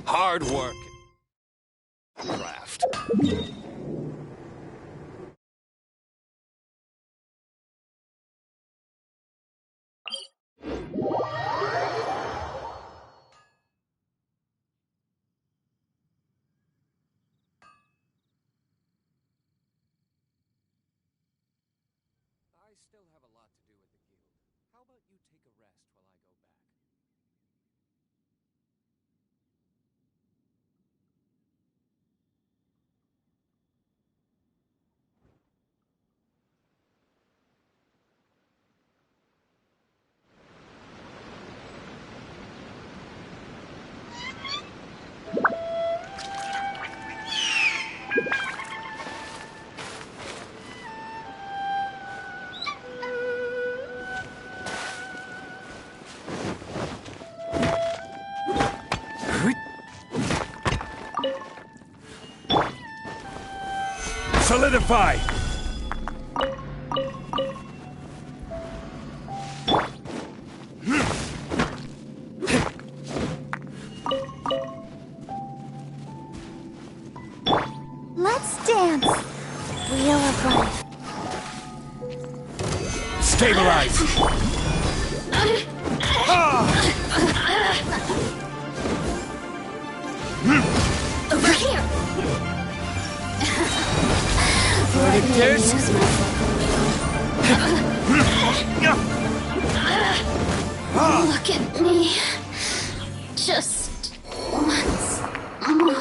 Hard work. Craft. I still have a lot to do at the guild. How about you take a rest while I go back? Solidify! Let's dance. Wheel of life. Stabilize! Over here. There's... Look at me. Just once more.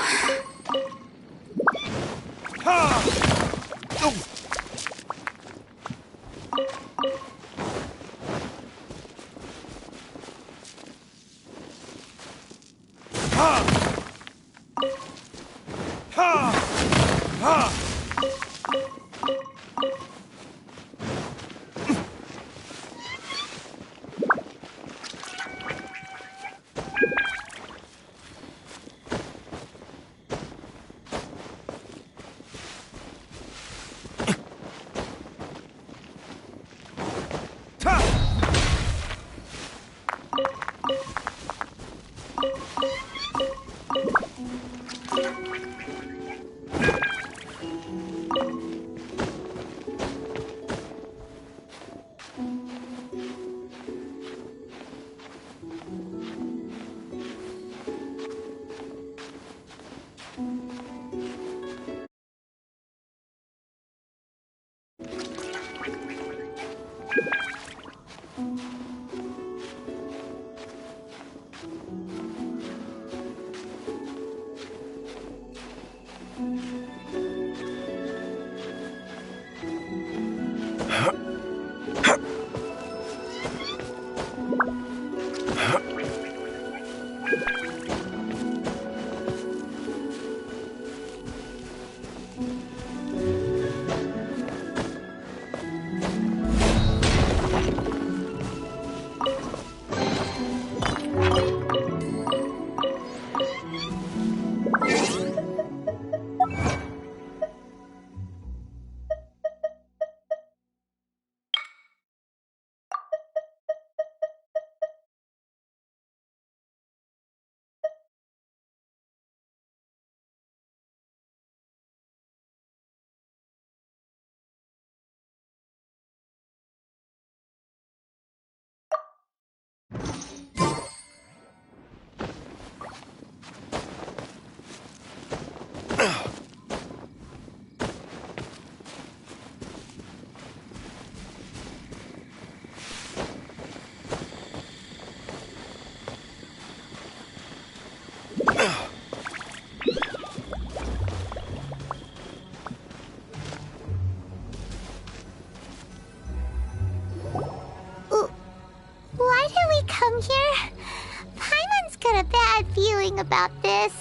feeling about this.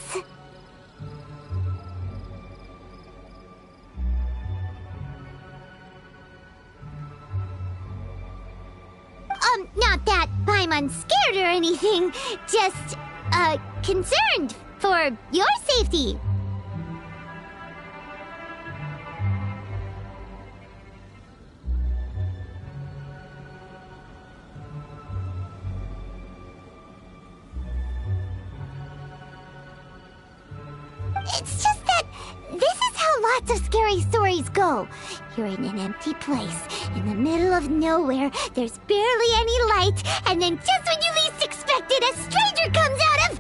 Not that Paimon's scared or anything, just, concerned for your safety. It's just that this is how lots of scary stories go. You're in an empty place, in the middle of nowhere, there's barely any light, and then just when you least expect it, a stranger comes out of...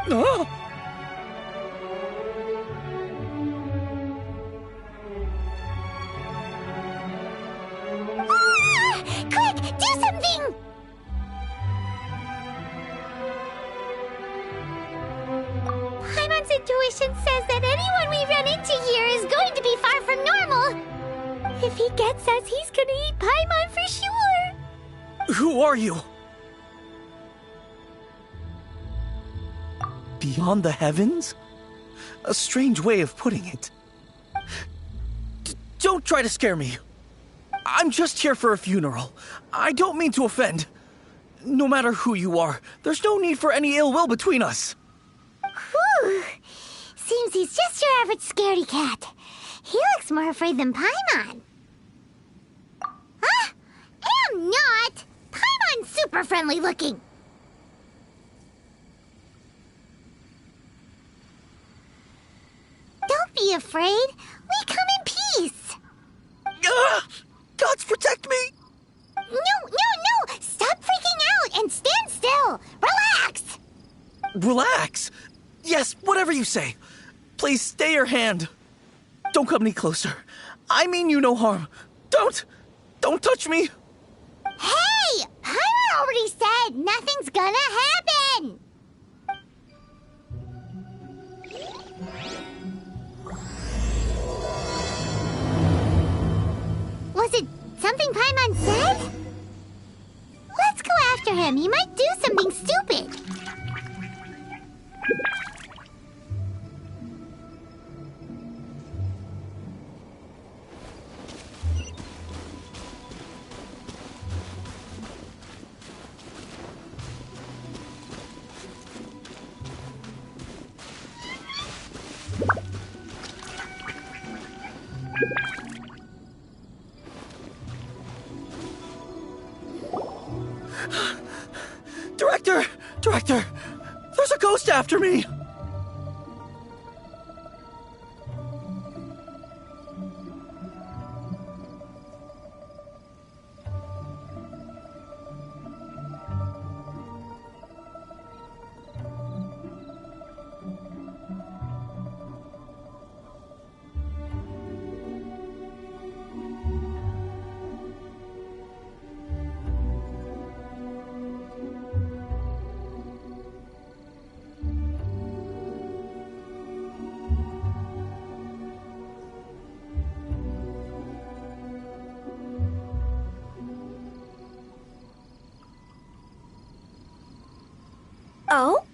Oh! Ah! Quick, do something! Paimon's intuition says that anyone we run into here is going to be far from normal. If he gets us, he's gonna eat Paimon for sure. Who are you? Beyond the heavens? A strange way of putting it. Don't try to scare me. I'm just here for a funeral. I don't mean to offend. No matter who you are, there's no need for any ill will between us. Whew. Seems he's just your average scaredy cat. He looks more afraid than Paimon. Huh? Am not! Paimon's super friendly looking. Don't be afraid. We come in peace. Gods protect me! No! Stop freaking out and stand still. Relax. Relax. Yes, whatever you say. Please stay your hand. Don't come any closer. I mean you no harm. Don't touch me. Hey! Paimon already said nothing's gonna happen. Was it something Paimon said? Let's go after him. He might do something stupid. Director! There's a ghost after me! Oh?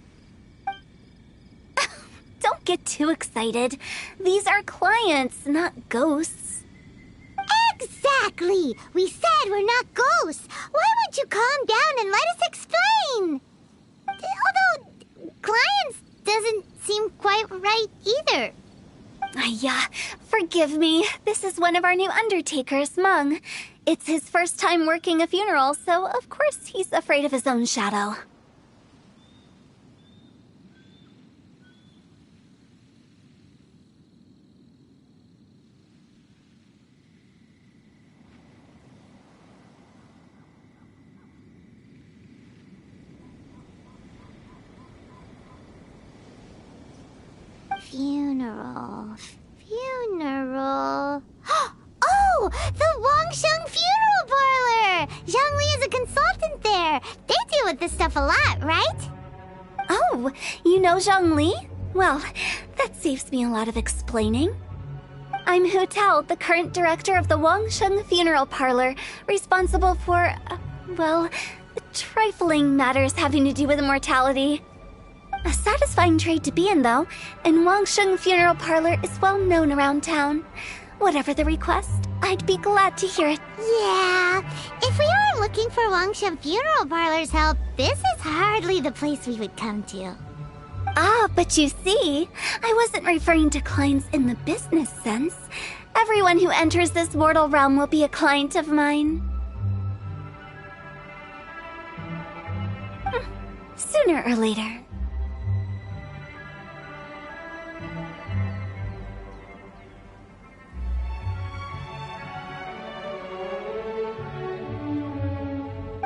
Don't get too excited. These are clients, not ghosts. Exactly! We said we're not ghosts. Why won't you calm down and let us explain? Although, clients doesn't seem quite right either. Yeah, forgive me. This is one of our new undertakers, Mung. It's his first time working a funeral, so of course he's afraid of his own shadow. Funeral. Oh! The Wangsheng Funeral Parlor! Zhongli is a consultant there. They deal with this stuff a lot, right? Oh, you know Zhongli? Well, that saves me a lot of explaining. I'm Hu Tao, the current director of the Wangsheng Funeral Parlor, responsible for, well, Trifling matters having to do with immortality. A satisfying trade to be in, though, and Wangsheng Funeral Parlor is well known around town. Whatever the request, I'd be glad to hear it. Yeah, if we aren't looking for Wangsheng Funeral Parlor's help, this is hardly the place we would come to. Ah, but you see, I wasn't referring to clients in the business sense. Everyone who enters this mortal realm will be a client of mine. Sooner or later.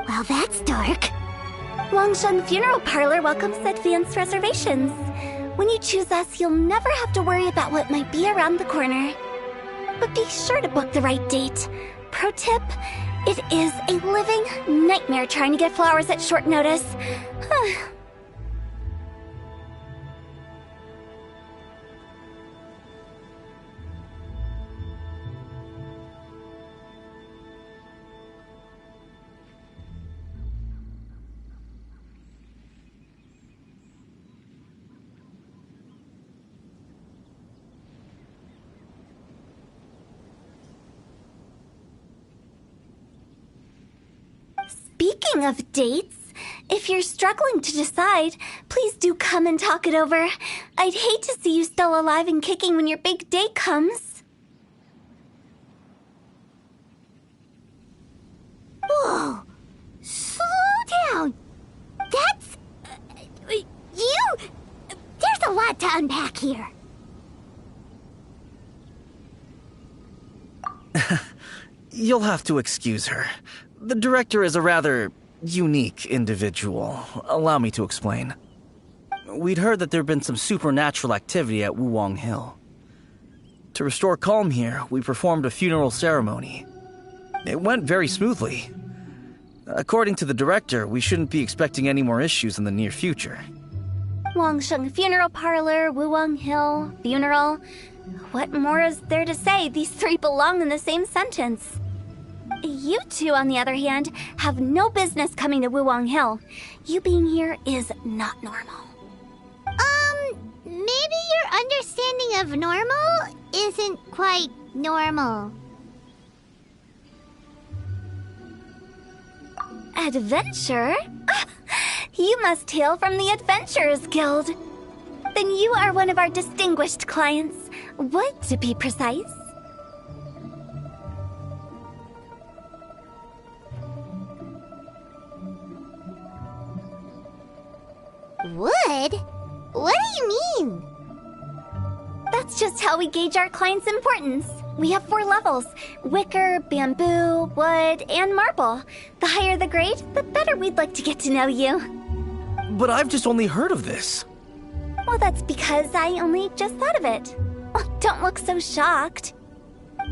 Well, that's dark. Wangsheng Funeral Parlor welcomes advanced reservations. When you choose us, you'll never have to worry about what might be around the corner. But be sure to book the right date. Pro tip, it is a living nightmare trying to get flowers at short notice. Speaking of dates, if you're struggling to decide, please do come and talk it over. I'd hate to see you still alive and kicking when your big day comes. Whoa! Slow down! That's... you... There's a lot to unpack here. You'll have to excuse her. The director is a rather unique individual. Allow me to explain. We'd heard that there'd been some supernatural activity at Wuwang Hill. To restore calm here, we performed a funeral ceremony. It went very smoothly. According to the director, we shouldn't be expecting any more issues in the near future. Wangsheng Funeral Parlor, Wuwang Hill, funeral. What more is there to say? These three belong in the same sentence. You two, on the other hand, have no business coming to Wuwang Hill. You being here is not normal. Maybe your understanding of normal isn't quite normal. Adventure? You must hail from the Adventurers Guild. Then you are one of our distinguished clients. Wood, to be precise. Wood? What do you mean? That's just how we gauge our clients' importance. We have 4 levels: wicker, bamboo, wood, and marble. The higher the grade, the better we'd like to get to know you. But I've just only heard of this. Well, that's because I only just thought of it. Oh, don't look so shocked.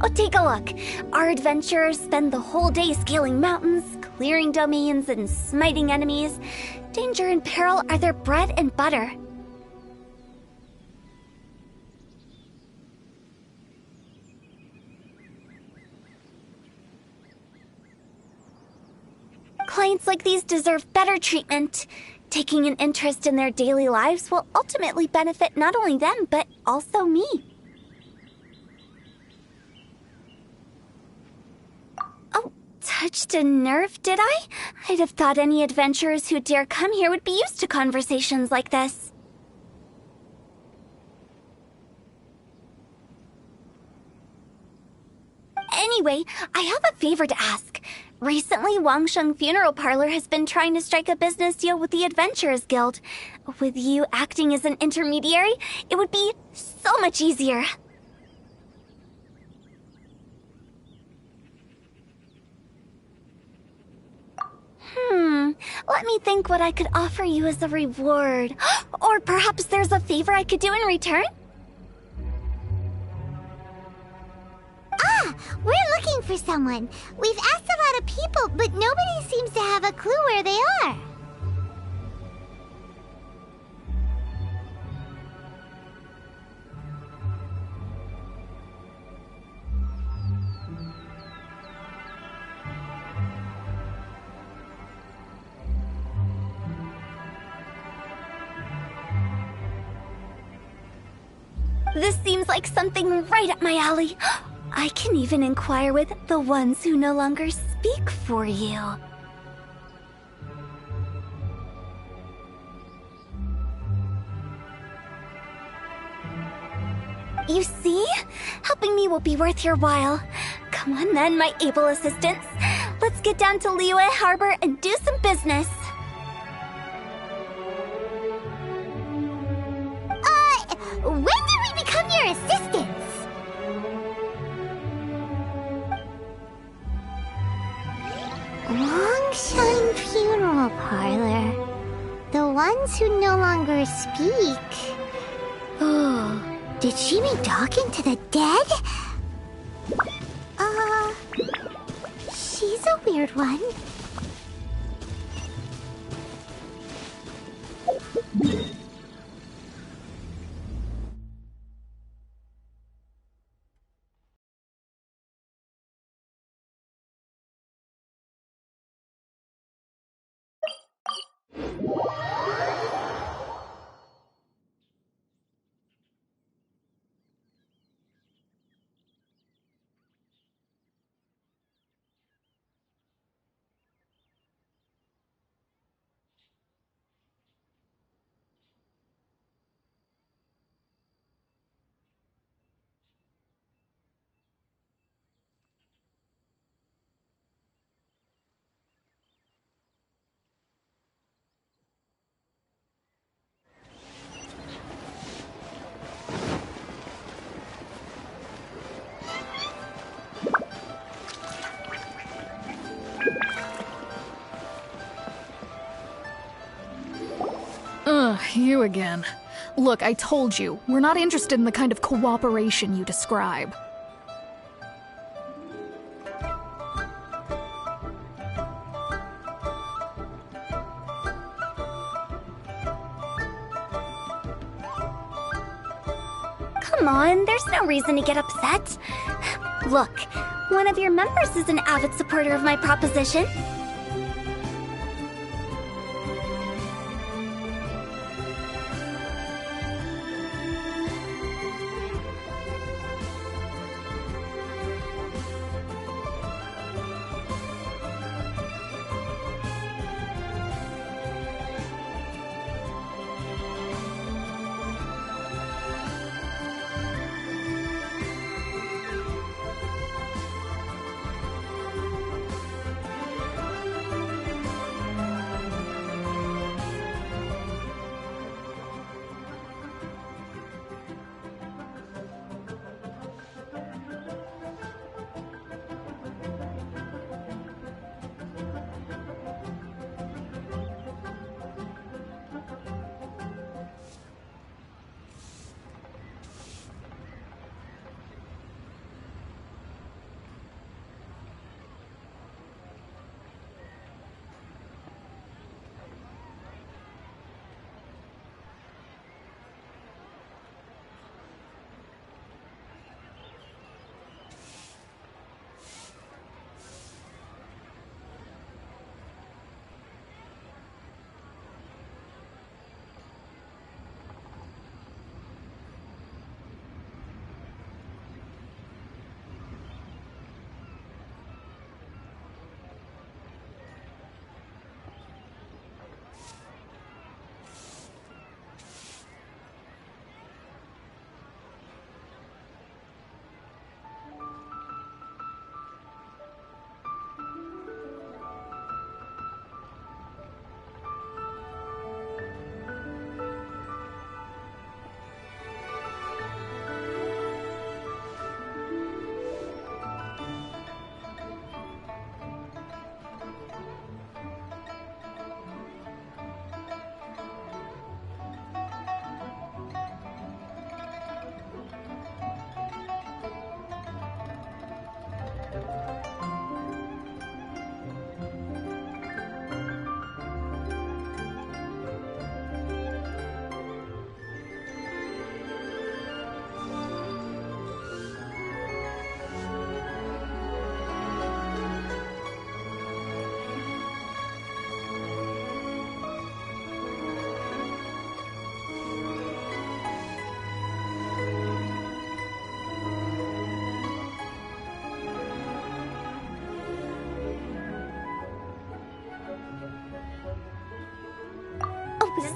Oh, take a look. Our adventurers spend the whole day scaling mountains, clearing domains, and smiting enemies. Danger and peril are their bread and butter. Clients like these deserve better treatment. Taking an interest in their daily lives will ultimately benefit not only them, but also me. Oh, touched a nerve, did I? I'd have thought any adventurers who dare come here would be used to conversations like this. Anyway, I have a favor to ask. Recently, Wangsheng Funeral Parlor has been trying to strike a business deal with the Adventurers Guild. With you acting as an intermediary, it would be so much easier. Let me think what I could offer you as a reward. Or perhaps there's a favor I could do in return? Ah, we're looking for someone. We've asked a lot of people, but nobody seems to have a clue where they are. This seems like something right up my alley. I can even inquire with the ones who no longer speak for you. You see? Helping me will be worth your while. Come on then, my able assistants. Let's get down to Liyue Harbor and do some business. When did we become your assistants? Longshine Funeral Parlor. The ones who no longer speak. Oh, did she mean talking to the dead? She's a weird one. You again. Look, I told you, we're not interested in the kind of cooperation you describe. Come on, there's no reason to get upset. Look, one of your members is an avid supporter of my proposition.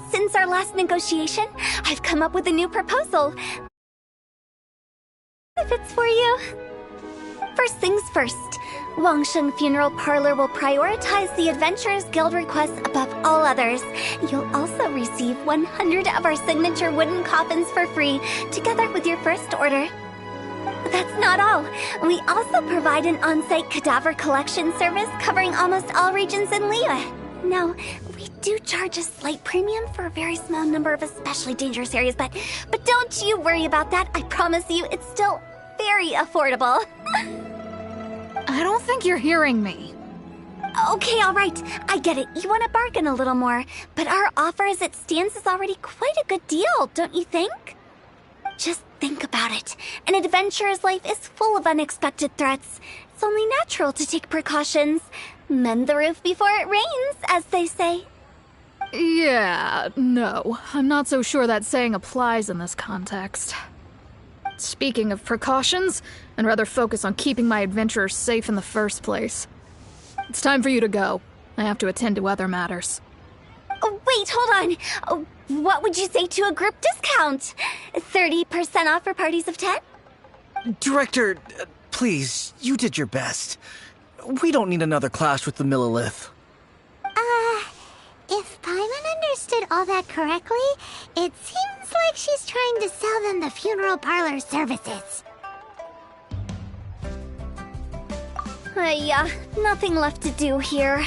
Since our last negotiation, I've come up with a new proposal. If it's for you. First things first, Wangsheng Funeral Parlor will prioritize the Adventurers Guild requests above all others. You'll also receive 100 of our signature wooden coffins for free, together with your first order. That's not all. We also provide an on-site cadaver collection service covering almost all regions in Liyue. Now, we do charge a slight premium for a very small number of especially dangerous areas, but don't you worry about that. I promise you, it's still very affordable. I don't think you're hearing me. Okay, all right. I get it. You want to bargain a little more, but our offer as it stands is already quite a good deal, don't you think? Just think about it. An adventurer's life is full of unexpected threats. It's only natural to take precautions. Mend the roof before it rains, as they say. Yeah, no. I'm not so sure that saying applies in this context. Speaking of precautions, I'd rather focus on keeping my adventurers safe in the first place. It's time for you to go. I have to attend to other matters. Oh, wait, hold on. Oh, what would you say to a group discount? 30% off for parties of 10? Director, please, you did your best. We don't need another clash with the Millilith. If Paimon understood all that correctly, it seems like she's trying to sell them the funeral parlor services. Yeah, nothing left to do here.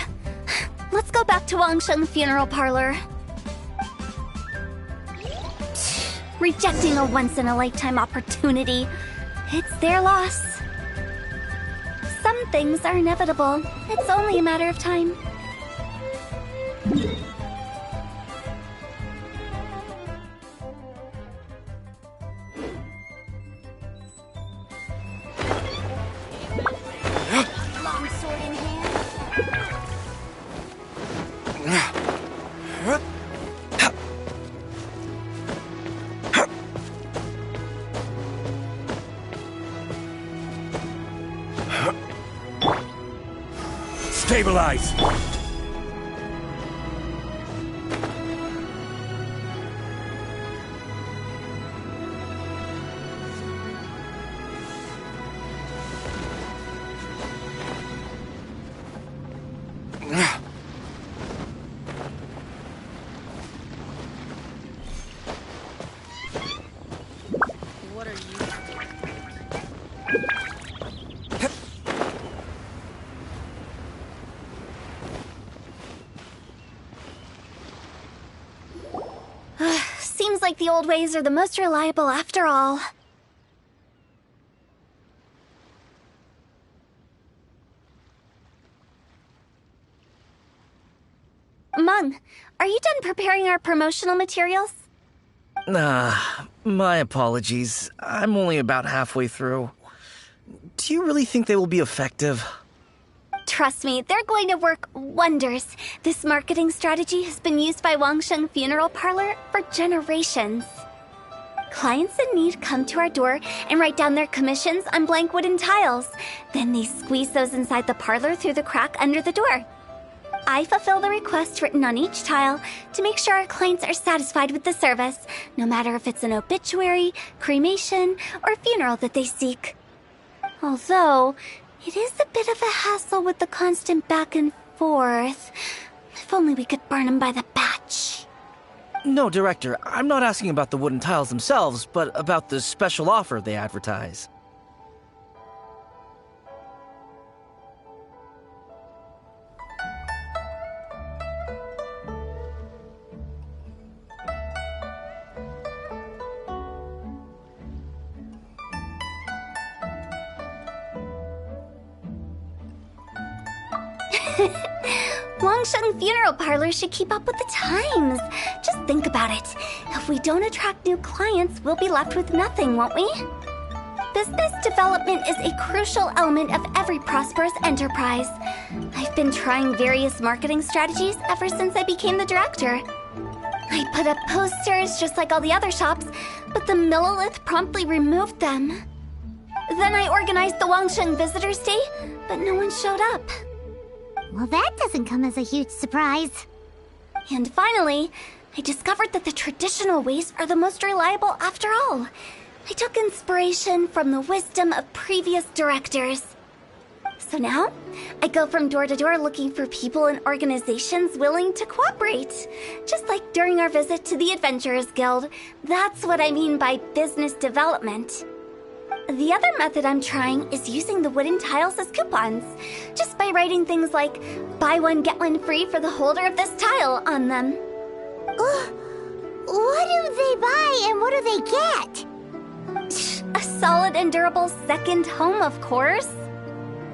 Let's go back to Wangsheng Funeral Parlor. Rejecting a once-in-a-lifetime opportunity. It's their loss. Some things are inevitable. It's only a matter of time. Long sword in hand. Stabilize! What are you? Seems like the old ways are the most reliable after all. Mung, are you done preparing our promotional materials? My apologies. I'm only about halfway through. Do you really think they will be effective? Trust me, they're going to work wonders. This marketing strategy has been used by Wangsheng Funeral Parlor for generations. Clients in need come to our door and write down their commissions on blank wooden tiles. Then they squeeze those inside the parlor through the crack under the door. I fulfill the request written on each tile to make sure our clients are satisfied with the service, no matter if it's an obituary, cremation, or funeral that they seek. Although, it is a bit of a hassle with the constant back and forth. If only we could burn them by the batch. No, Director, I'm not asking about the wooden tiles themselves, but about the special offer they advertise. Wangsheng Funeral Parlor should keep up with the times. Just think about it. If we don't attract new clients, we'll be left with nothing, won't we? Business development is a crucial element of every prosperous enterprise. I've been trying various marketing strategies ever since I became the director. I put up posters just like all the other shops, but the Millilith promptly removed them. Then I organized the Wangsheng Visitors Day, but no one showed up. Well, that doesn't come as a huge surprise. And finally, I discovered that the traditional ways are the most reliable after all. I took inspiration from the wisdom of previous directors. So now, I go from door to door looking for people and organizations willing to cooperate. Just like during our visit to the Adventurers Guild. That's what I mean by business development. The other method I'm trying is using the wooden tiles as coupons. Just by writing things like, buy one get one free for the holder of this tile on them. What do they buy and what do they get? A solid and durable second home, of course.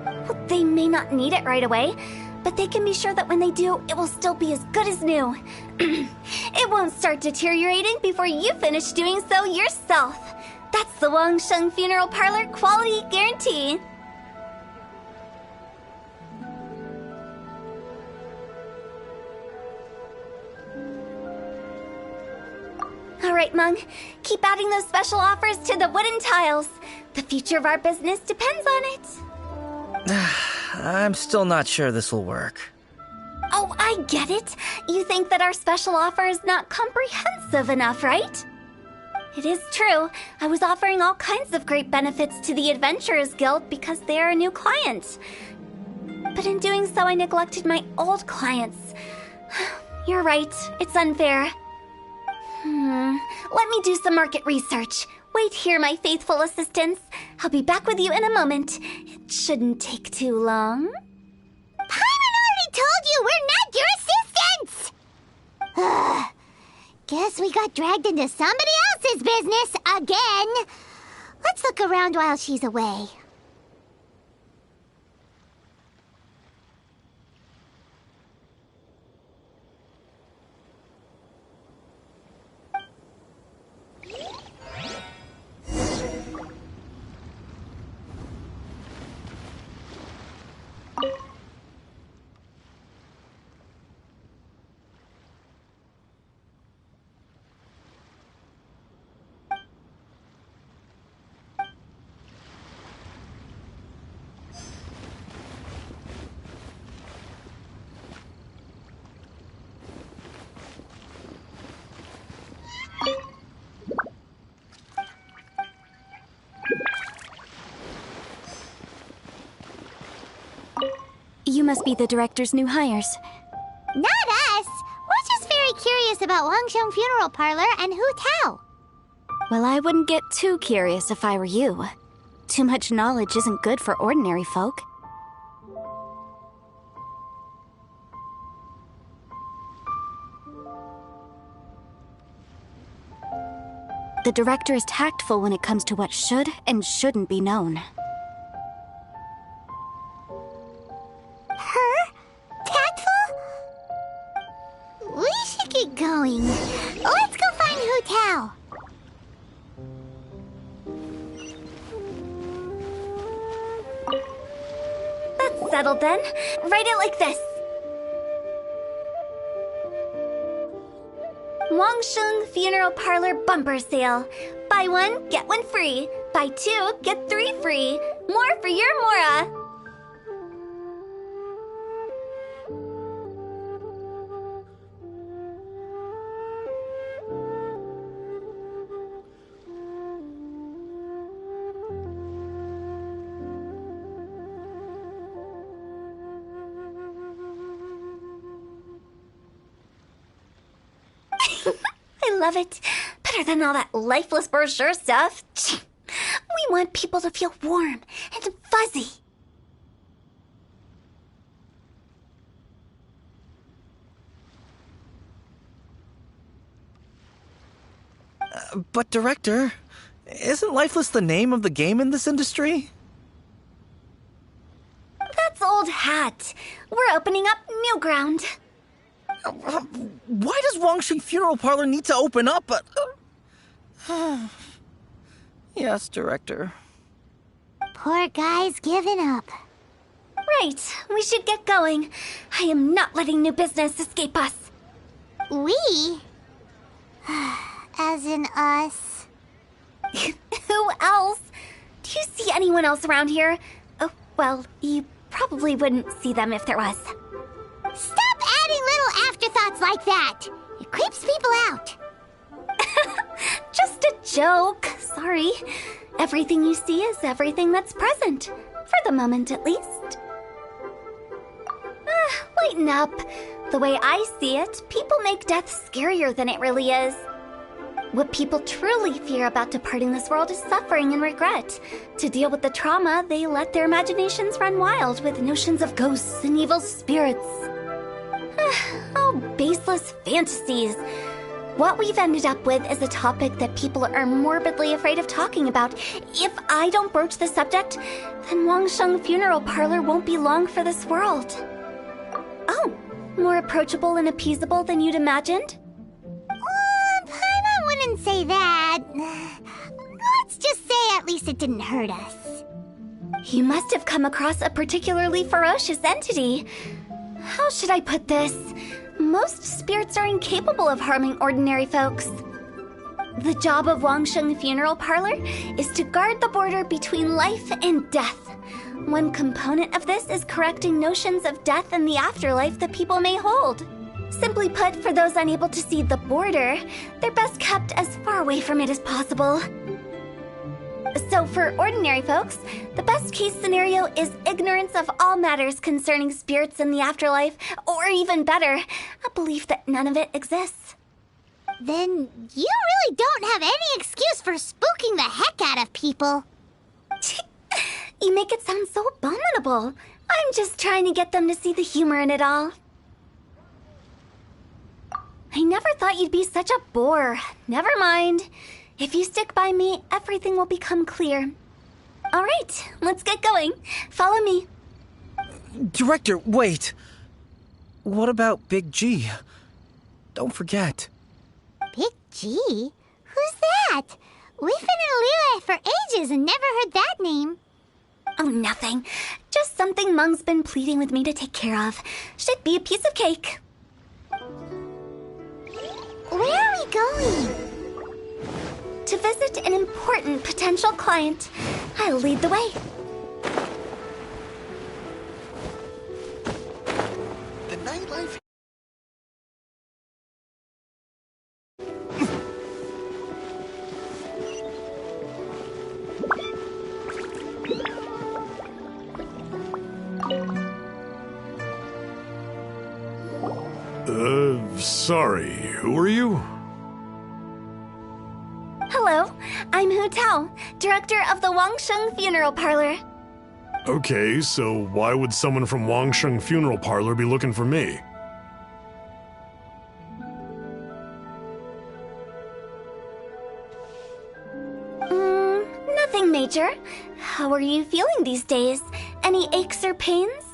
Well, they may not need it right away, but they can be sure that when they do, it will still be as good as new. It won't start deteriorating before you finish doing so yourself. That's the Wangsheng Funeral Parlor quality guarantee. All right, Mung. Keep adding those special offers to the wooden tiles. The future of our business depends on it. I'm still not sure this will work. Oh, I get it. You think that our special offer is not comprehensive enough, right? It is true. I was offering all kinds of great benefits to the Adventurers Guild because they are a new client. But in doing so, I neglected my old clients. You're right. It's unfair. Let me do some market research. Wait here, my faithful assistants. I'll be back with you in a moment. It shouldn't take too long. Paimon already told you we're not your assistants! Guess we got dragged into somebody else's business again. Let's look around while she's away. You must be the director's new hires. Not us! We're just very curious about Wangsheng Funeral Parlor and Hu Tao. Well, I wouldn't get too curious if I were you. Too much knowledge isn't good for ordinary folk. The director is tactful when it comes to what should and shouldn't be known. Her? Tactful? We should get going. Let's go find Hu Tao. That's settled then. Write it like this. Wangsheng Funeral Parlor Bumper Sale. Buy one, get one free. Buy two, get three free. More for your Mora. I love it. Better than all that lifeless brochure stuff. We want people to feel warm and fuzzy. But Director, isn't lifeless the name of the game in this industry? That's old hat. We're opening up new ground. Why does Wangsheng Funeral Parlor need to open up? Yes, Director. Poor guy's given up. Right, we should get going. I am not letting new business escape us. We? As in us. Who else? Do you see anyone else around here? Oh, well, you probably wouldn't see them if there was. Stop adding little afterthoughts like that! You It creeps people out. Just a joke. Sorry. Everything you see is everything that's present. For the moment, at least. Lighten up. The way I see it, people make death scarier than it really is. What people truly fear about departing this world is suffering and regret. To deal with the trauma, they let their imaginations run wild with notions of ghosts and evil spirits. Oh, baseless fantasies. What we've ended up with is a topic that people are morbidly afraid of talking about. If I don't broach the subject, then Wangsheng Funeral Parlor won't be long for this world. Oh, more approachable and appeasable than you'd imagined? I wouldn't say that. Let's just say at least it didn't hurt us. You must have come across a particularly ferocious entity. How should I put this? Most spirits are incapable of harming ordinary folks. The job of Wangsheng Funeral Parlor is to guard the border between life and death. One component of this is correcting notions of death and the afterlife that people may hold. Simply put, for those unable to see the border, they're best kept as far away from it as possible. So for ordinary folks, the best case scenario is ignorance of all matters concerning spirits in the afterlife, or even better, a belief that none of it exists. Then you really don't have any excuse for spooking the heck out of people. You make it sound so abominable. I'm just trying to get them to see the humor in it all. I never thought you'd be such a bore. Never mind. If you stick by me, everything will become clear. All right, let's get going. Follow me. Director, wait. What about Big G? Don't forget. Big G? Who's that? We've been in Liyue for ages and never heard that name. Oh, nothing. Just something Mung's been pleading with me to take care of. Should be a piece of cake. Where are we going? To visit an important potential client. I'll lead the way. The nightlife. Sorry, who are you? Hello, I'm Hu Tao, director of the Wangsheng Funeral Parlor. Okay, so why would someone from Wangsheng Funeral Parlor be looking for me? Nothing major. How are you feeling these days? Any aches or pains?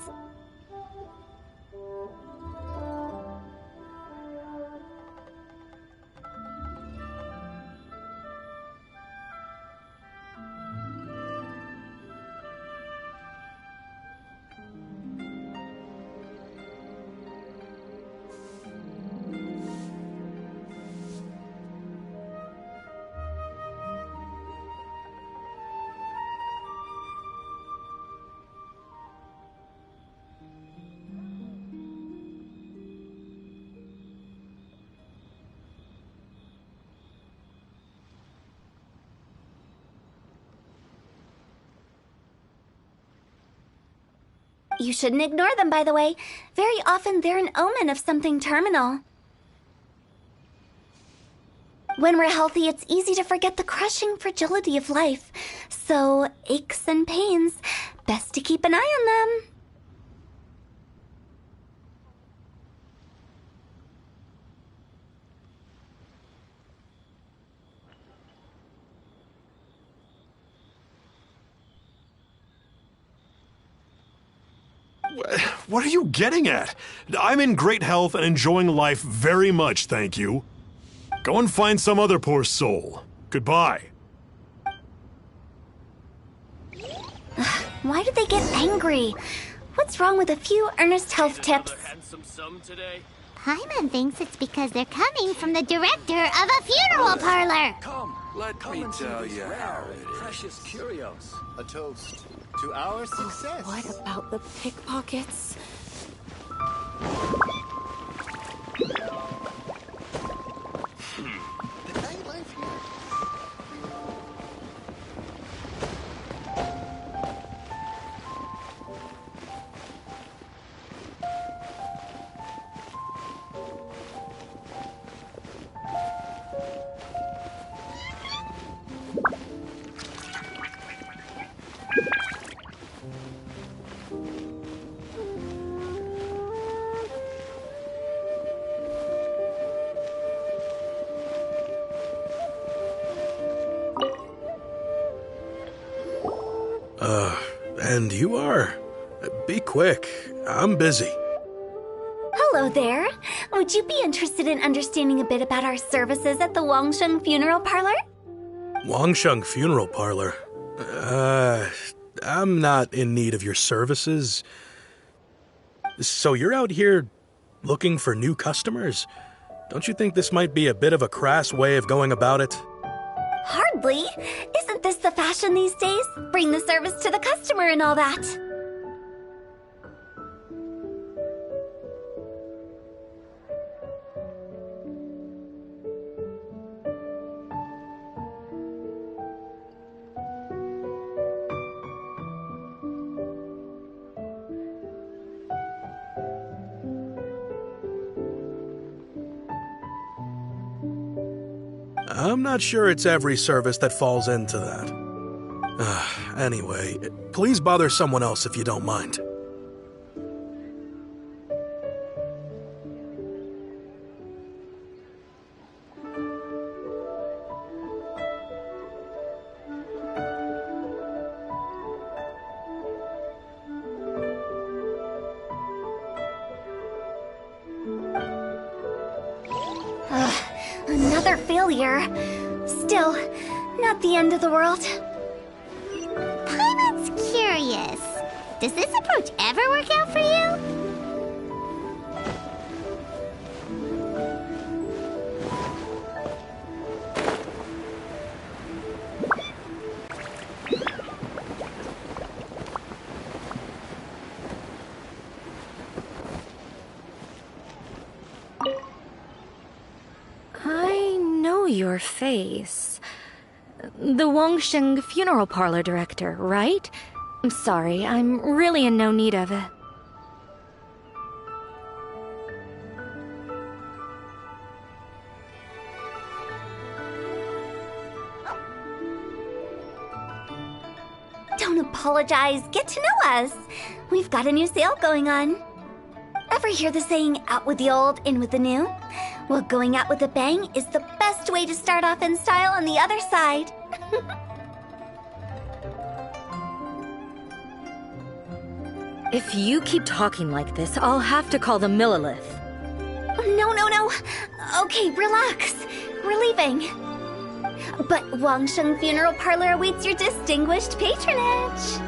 You shouldn't ignore them, by the way. Very often they're an omen of something terminal. When we're healthy, it's easy to forget the crushing fragility of life. So, aches and pains, best to keep an eye on them. What are you getting at? I'm in great health and enjoying life very much, thank you. Go and find some other poor soul. Goodbye. Why do they get angry? What's wrong with a few earnest health tips? Paimon thinks it's because they're coming from the director of a funeral parlor. Come, let me tell you how it is. Precious curios. A toast to our success. What about the pickpockets? And you are? Be quick. I'm busy. Hello there. Would you be interested in understanding a bit about our services at the Wangsheng Funeral Parlor? Wangsheng Funeral Parlor? I'm not in need of your services. So you're out here looking for new customers? Don't you think this might be a bit of a crass way of going about it? Hardly. Isn't this the fashion these days? Bring the service to the customer and all that. I'm not sure it's every service that falls into that. Anyway, please bother someone else if you don't mind. Another failure. Still, not the end of the world. Paimon's curious. Does this approach ever work out for you? I know your face. The Wangsheng Funeral Parlor director, right? I'm sorry, I'm really in no need of it. Don't apologize. Get to know us. We've got a new sale going on. Ever hear the saying, out with the old, in with the new? Well, going out with a bang is the best way to start off in style on the other side. If you keep talking like this, I'll have to call the Millilith. No. Okay, relax. We're leaving. But Wangsheng Funeral Parlor awaits your distinguished patronage.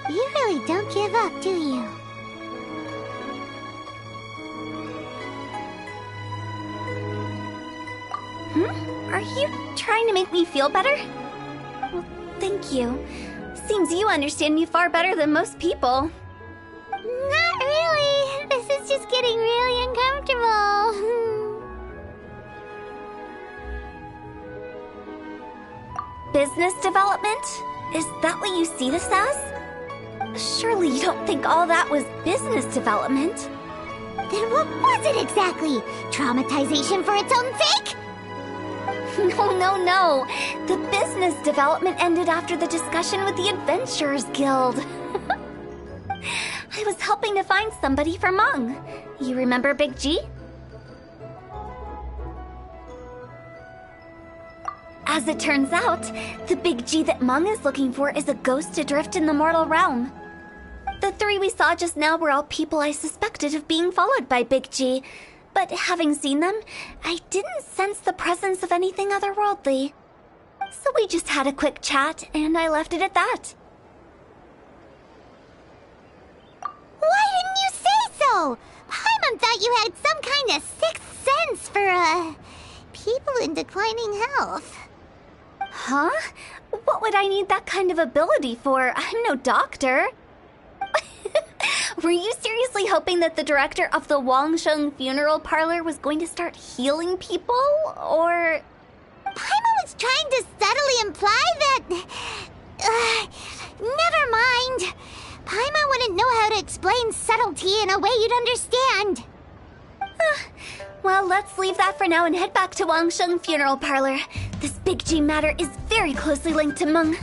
You really don't give up, do you? Are you trying to make me feel better? Well, thank you. Seems you understand me far better than most people. Not really. This is just getting really uncomfortable. Business development? Is that what you see this as? Surely you don't think all that was business development? Then what was it exactly? Traumatization for its own sake? No. The business development ended after the discussion with the Adventurers Guild. I was helping to find somebody for Meng. You remember Big G? As it turns out, the Big G that Meng is looking for is a ghost adrift in the mortal realm. The three we saw just now were all people I suspected of being followed by Big G, but having seen them, I didn't sense the presence of anything otherworldly. So we just had a quick chat, and I left it at that. Why didn't you say so? Paimon thought you had some kind of sixth sense for, people in declining health. Huh? What would I need that kind of ability for? I'm no doctor. Were you seriously hoping that the director of the Wangsheng Funeral Parlor was going to start healing people, or...? Paimon was trying to subtly imply that... never mind. Paimon wouldn't know how to explain subtlety in a way you'd understand. Well, let's leave that for now and head back to Wangsheng Funeral Parlor. This Big G matter is very closely linked to Meng.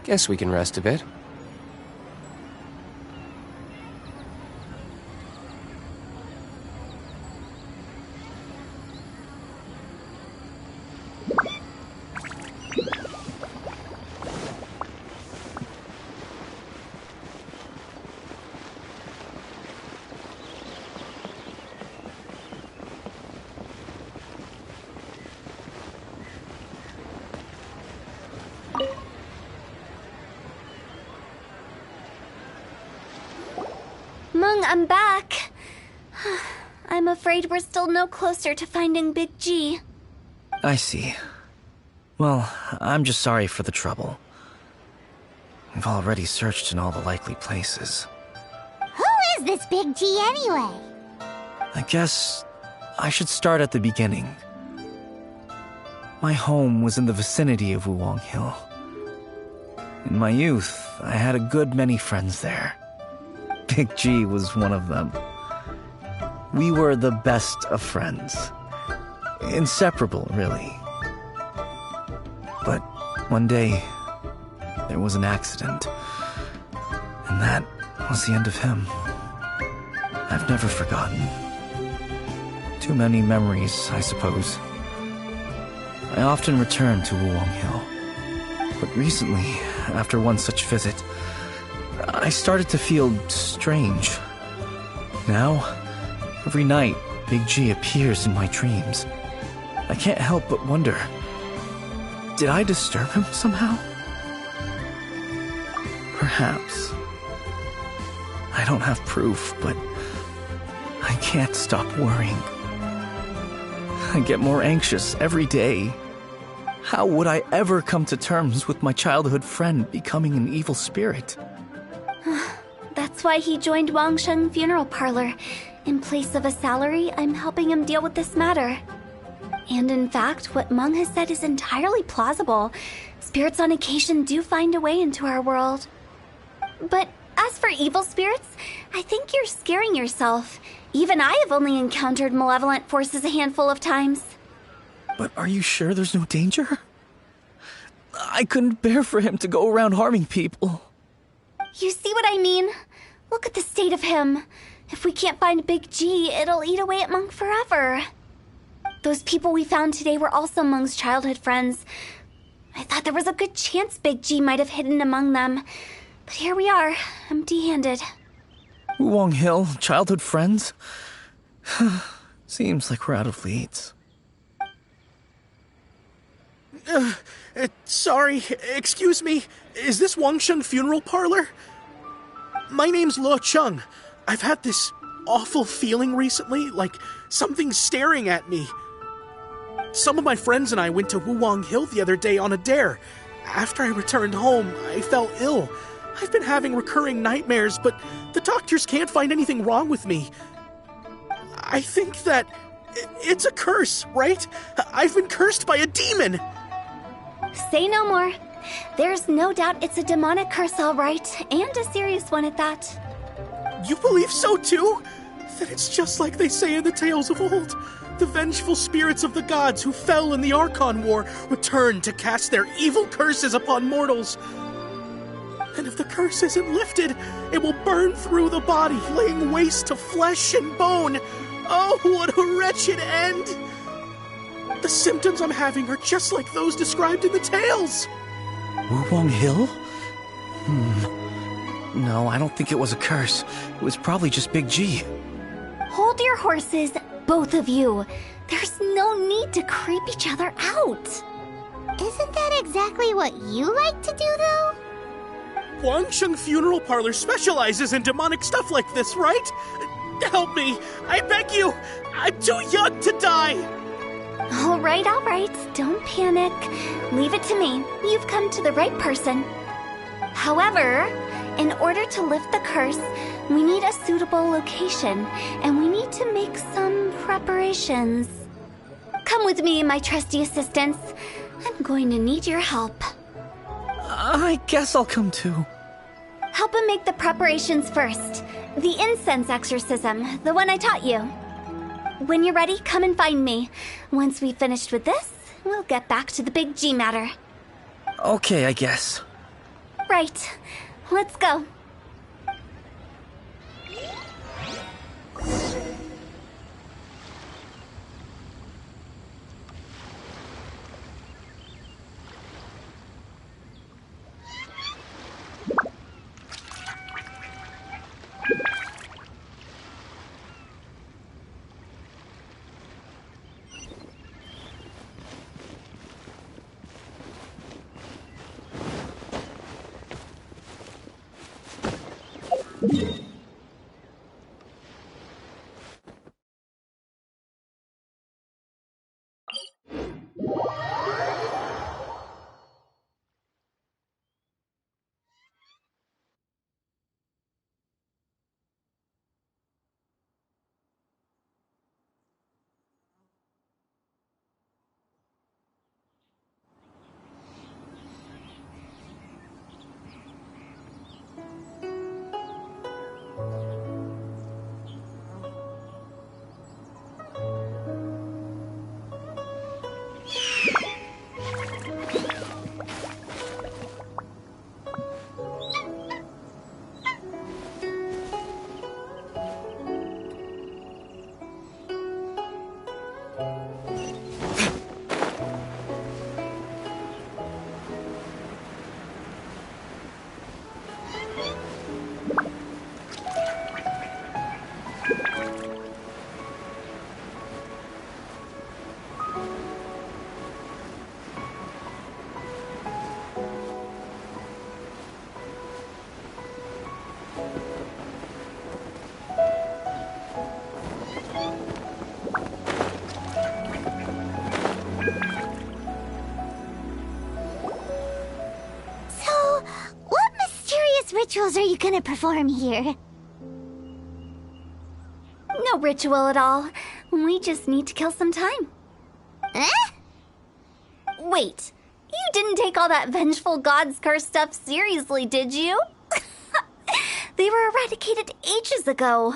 Guess we can rest a bit. Mung, I'm back. I'm afraid we're still no closer to finding Big G. I see. Well, I'm just sorry for the trouble. We've already searched in all the likely places. Who is this Big G anyway? I guess I should start at the beginning. My home was in the vicinity of Wuwang Hill. In my youth, I had a good many friends there. Big G was one of them. We were the best of friends. Inseparable, really. But one day, there was an accident. And that was the end of him. I've never forgotten. Too many memories, I suppose. I often return to Wuwang Hill. But recently, after one such visit, I started to feel strange. Now, every night, Big G appears in my dreams. I can't help but wonder, did I disturb him somehow? Perhaps. I don't have proof, but I can't stop worrying. I get more anxious every day. How would I ever come to terms with my childhood friend becoming an evil spirit? That's why he joined Wangsheng Funeral Parlor. In place of a salary, I'm helping him deal with this matter. And in fact, what Mung has said is entirely plausible. Spirits on occasion do find a way into our world. But as for evil spirits, I think you're scaring yourself. Even I have only encountered malevolent forces a handful of times. But are you sure there's no danger? I couldn't bear for him to go around harming people. You see what I mean? Look at the state of him. If we can't find Big G, it'll eat away at Mung forever. Those people we found today were also Mung's childhood friends. I thought there was a good chance Big G might have hidden among them. But here we are, empty-handed. Wuwang Hill, childhood friends? Seems like we're out of leads. Sorry, excuse me. Is this Wangsheng Funeral Parlor? My name's Luo Chung. I've had this awful feeling recently, like something's staring at me. Some of my friends and I went to Wuwang Hill the other day on a dare. After I returned home, I fell ill. I've been having recurring nightmares, but the doctors can't find anything wrong with me. I think that it's a curse, right? I've been cursed by a demon. Say no more. There's no doubt it's a demonic curse, all right, and a serious one at that. You believe so too? Then it's just like they say in the tales of old. The vengeful spirits of the gods who fell in the Archon War return to cast their evil curses upon mortals. And if the curse isn't lifted, it will burn through the body, laying waste to flesh and bone. Oh, what a wretched end! The symptoms I'm having are just like those described in the tales. Wuwang Hill? No, I don't think it was a curse. It was probably just Big G. Hold your horses, both of you. There's no need to creep each other out. Isn't that exactly what you like to do, though? Wangsheng Funeral Parlor specializes in demonic stuff like this, right? Help me! I beg you! I'm too young to die! All right. Don't panic. Leave it to me. You've come to the right person. However, in order to lift the curse, we need a suitable location, and we need to make some preparations. Come with me, my trusty assistants. I'm going to need your help. I guess I'll come too. Help him make the preparations first. The incense exorcism, the one I taught you. When you're ready, come and find me. Once we've finished with this, we'll get back to the big G matter. Okay, I guess. Right. Let's go. rituals are you gonna perform here? No ritual at all. We just need to kill some time. Eh? Wait, you didn't take all that vengeful God's curse stuff seriously, did you? They were eradicated ages ago.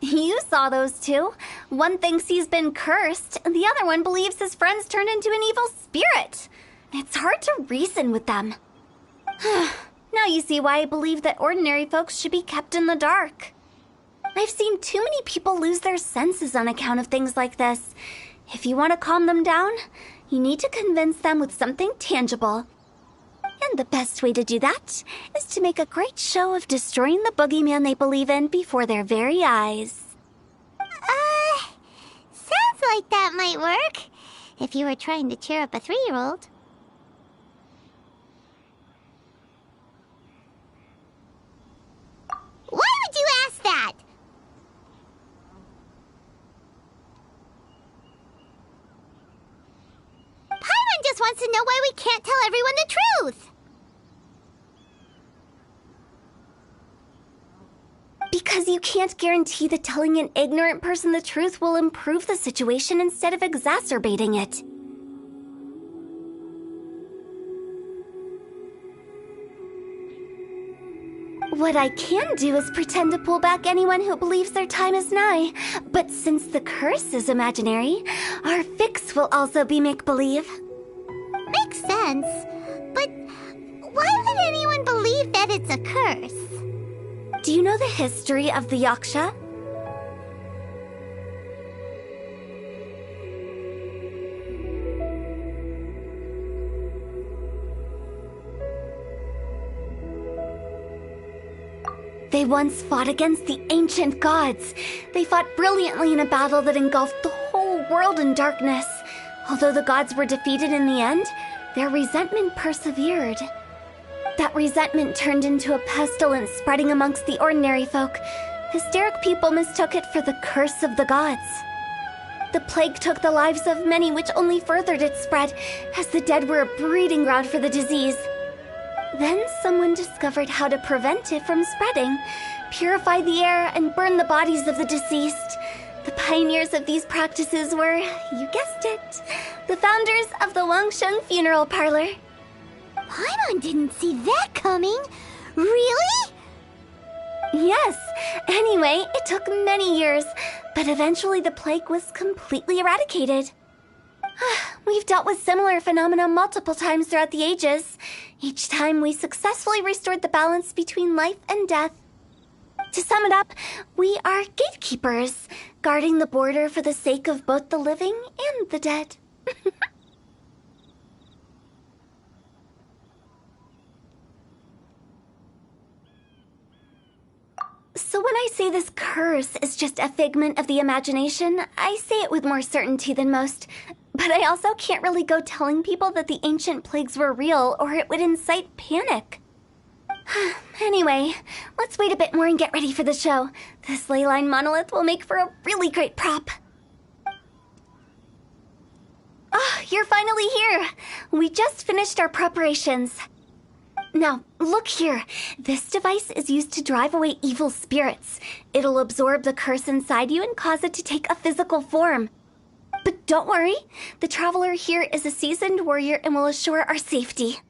You saw those two. One thinks he's been cursed, and the other one believes his friends turned into an evil spirit. It's hard to reason with them. Now you see why I believe that ordinary folks should be kept in the dark. I've seen too many people lose their senses on account of things like this. If you want to calm them down, you need to convince them with something tangible. And the best way to do that is to make a great show of destroying the boogeyman they believe in before their very eyes. Sounds like that might work. If you were trying to cheer up a 3-year-old. Why would you ask that? Paimon just wants to know why we can't tell everyone the truth. Because you can't guarantee that telling an ignorant person the truth will improve the situation instead of exacerbating it. What I can do is pretend to pull back anyone who believes their time is nigh. But since the curse is imaginary, our fix will also be make-believe. Makes sense. But why would anyone believe that it's a curse? Do you know the history of the Yaksha? They once fought against the ancient gods. They fought brilliantly in a battle that engulfed the whole world in darkness. Although the gods were defeated in the end, their resentment persevered. That resentment turned into a pestilence spreading amongst the ordinary folk. Hysteric people mistook it for the curse of the gods. The plague took the lives of many, which only furthered its spread, as the dead were a breeding ground for the disease. Then someone discovered how to prevent it from spreading, purify the air, and burn the bodies of the deceased. The pioneers of these practices were, you guessed it, the founders of the Wangsheng Funeral Parlor. Paimon didn't see that coming. Really? Yes. Anyway, it took many years, but eventually the plague was completely eradicated. We've dealt with similar phenomena multiple times throughout the ages. Each time we successfully restored the balance between life and death. To sum it up, we are gatekeepers, guarding the border for the sake of both the living and the dead. So when I say this curse is just a figment of the imagination, I say it with more certainty than most. But I also can't really go telling people that the ancient plagues were real, or it would incite panic. Anyway, let's wait a bit more and get ready for the show. This ley line monolith will make for a really great prop. Oh, you're finally here! We just finished our preparations. Now, look here. This device is used to drive away evil spirits. It'll absorb the curse inside you and cause it to take a physical form. But don't worry, the traveler here is a seasoned warrior and will assure our safety.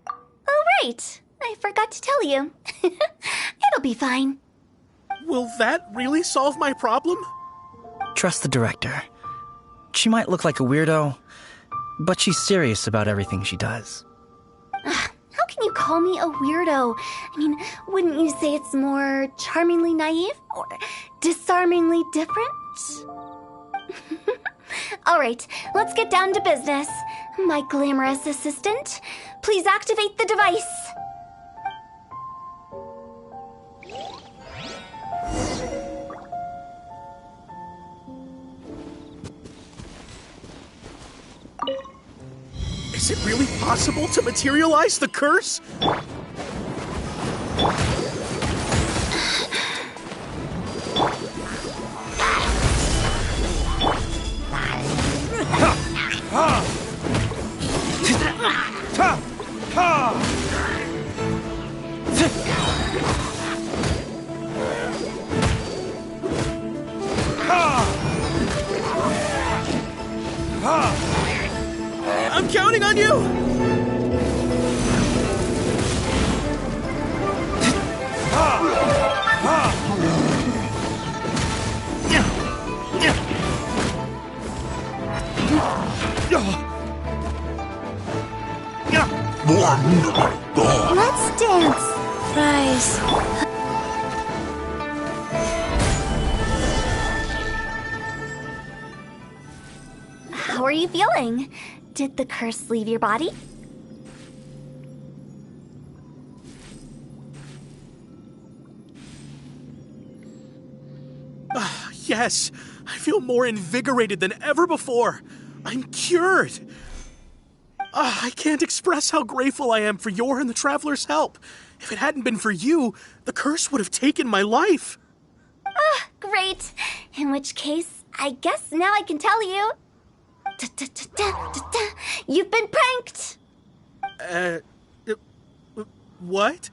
Oh, right. I forgot to tell you. It'll be fine. Will that really solve my problem? Trust the director. She might look like a weirdo, but she's serious about everything she does. How can you call me a weirdo? I mean, wouldn't you say it's more charmingly naive or disarmingly different? All right, let's get down to business. My glamorous assistant, please activate the device. Is it really possible to materialize the curse? I'm counting on you! Let's dance. Rise. How are you feeling? Did the curse leave your body? Yes, I feel more invigorated than ever before. I'm cured. I can't express how grateful I am for your and the Traveler's help. If it hadn't been for you, the curse would have taken my life. Great. In which case, I guess now I can tell you. You've been pranked! What?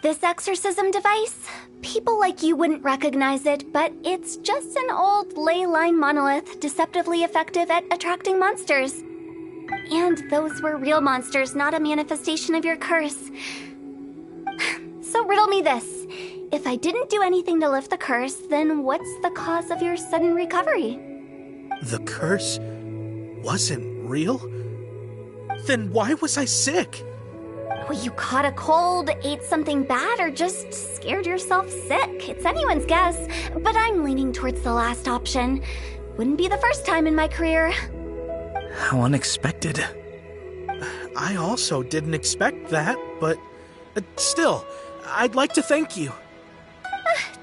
This exorcism device, people like you wouldn't recognize it, but it's just an old ley line monolith deceptively effective at attracting monsters. And those were real monsters, not a manifestation of your curse. So riddle me this. If I didn't do anything to lift the curse, then what's the cause of your sudden recovery? The curse wasn't real? Then why was I sick? Well, you caught a cold, ate something bad, or just scared yourself sick. It's anyone's guess, but I'm leaning towards the last option. Wouldn't be the first time in my career. How unexpected. I also didn't expect that, but Still, I'd like to thank you.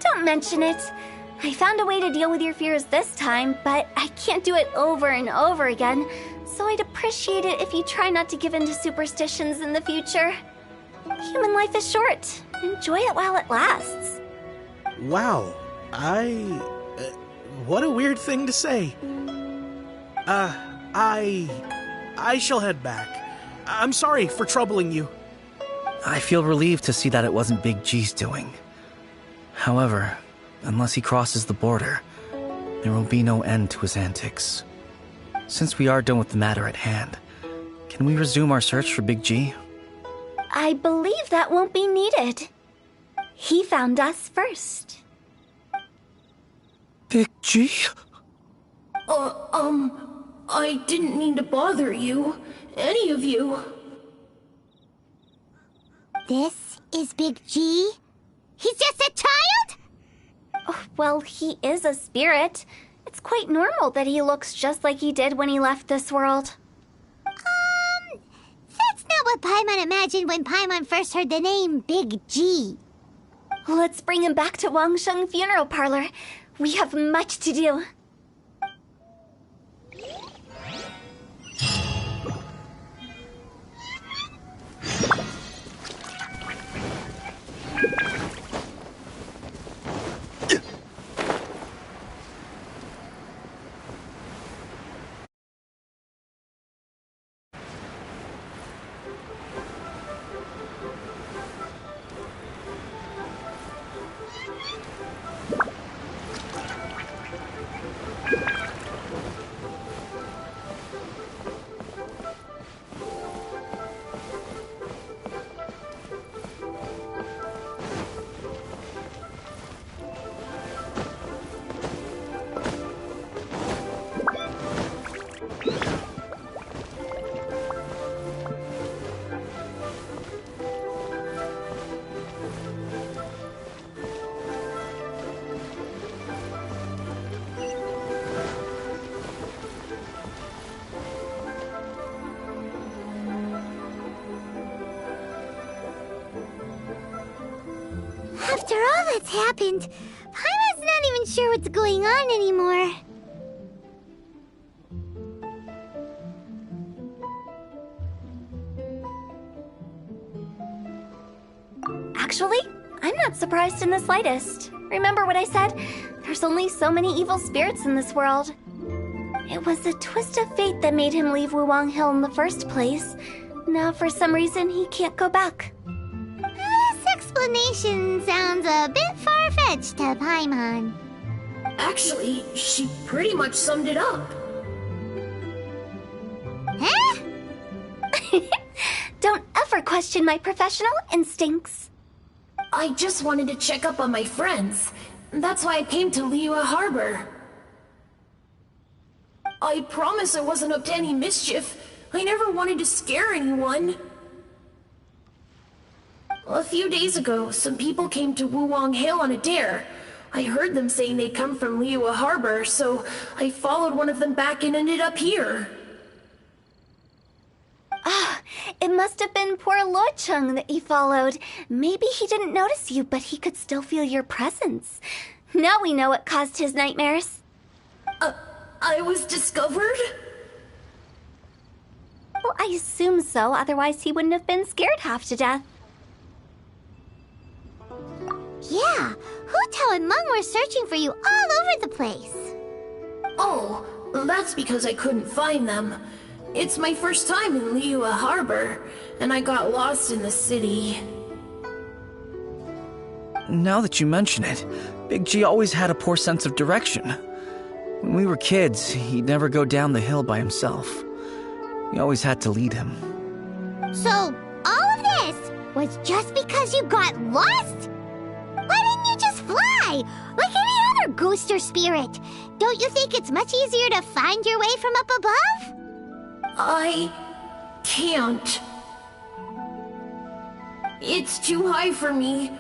Don't mention it. I found a way to deal with your fears this time, but I can't do it over and over again, so I'd appreciate it if you try not to give in to superstitions in the future. Human life is short. Enjoy it while it lasts. Wow, what a weird thing to say. I shall head back. I'm sorry for troubling you. I feel relieved to see that it wasn't Big G's doing. However, unless he crosses the border, there will be no end to his antics. Since we are done with the matter at hand, can we resume our search for Big G? I believe that won't be needed. He found us first. Big G? I didn't mean to bother you. Any of you. This is Big G? He's just a child? Oh, well, he is a spirit. It's quite normal that he looks just like he did when he left this world. That's not what Paimon imagined when Paimon first heard the name Big G. Let's bring him back to Wangsheng Funeral Parlor. We have much to do. After all that's happened, Paimon's not even sure what's going on anymore. Actually, I'm not surprised in the slightest. Remember what I said? There's only so many evil spirits in this world. It was a twist of fate that made him leave Wuwang Hill in the first place. Now, for some reason, he can't go back. This explanation sounds a bit far-fetched to Paimon. Actually, she pretty much summed it up. Huh? Don't ever question my professional instincts. I just wanted to check up on my friends. That's why I came to Liyue Harbor. I promise I wasn't up to any mischief. I never wanted to scare anyone. A few days ago, some people came to Wuwang Hill on a dare. I heard them saying they'd come from Liyue Harbor, so I followed one of them back and ended up here. Ah, it must have been poor Lo Chung that you followed. Maybe he didn't notice you, but he could still feel your presence. Now we know what caused his nightmares. I was discovered? Well, I assume so, otherwise he wouldn't have been scared half to death. Yeah, Hu and Meng were searching for you all over the place. Oh, that's because I couldn't find them. It's my first time in Liyue Harbor, and I got lost in the city. Now that you mention it, Big G always had a poor sense of direction. When we were kids, he'd never go down the hill by himself. We always had to lead him. So, all of this was just because you got lost? Why didn't you just fly? Like any other ghost or spirit? Don't you think it's much easier to find your way from up above? I can't. It's too high for me.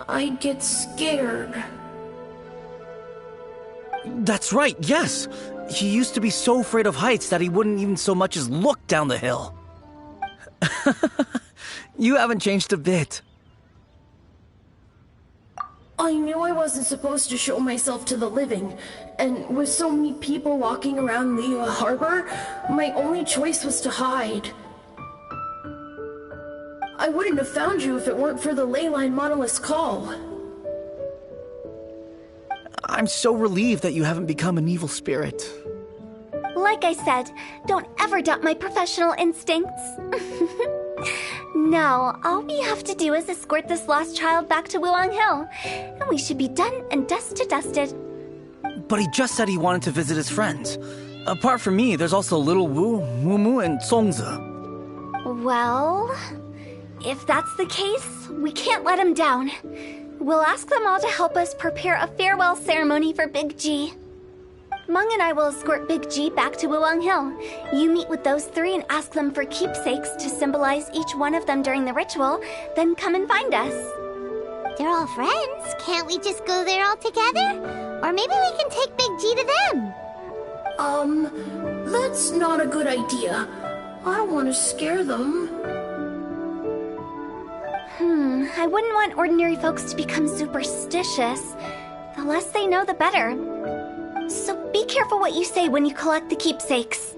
I'd get scared. That's right, yes! He used to be so afraid of heights that he wouldn't even so much as look down the hill. You haven't changed a bit. I knew I wasn't supposed to show myself to the living, and with so many people walking around Liyue Harbor, my only choice was to hide. I wouldn't have found you if it weren't for the Leyline Monolith's call. I'm so relieved that you haven't become an evil spirit. Like I said, don't ever doubt my professional instincts. Now, all we have to do is escort this lost child back to Wuong Hill, and we should be done and dusted. But he just said he wanted to visit his friends. Apart from me, there's also Little Wu, Mumu, and Songzi. Well, if that's the case, we can't let him down. We'll ask them all to help us prepare a farewell ceremony for Big G. Mung and I will escort Big G back to Wuong Hill. You meet with those three and ask them for keepsakes to symbolize each one of them during the ritual, then come and find us. They're all friends. Can't we just go there all together? Or maybe we can take Big G to them. That's not a good idea. I don't want to scare them. I wouldn't want ordinary folks to become superstitious. The less they know, the better. So be careful what you say when you collect the keepsakes.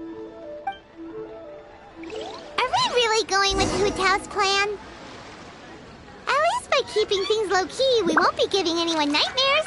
Are we really going with Hu Tao's plan? At least by keeping things low-key, we won't be giving anyone nightmares.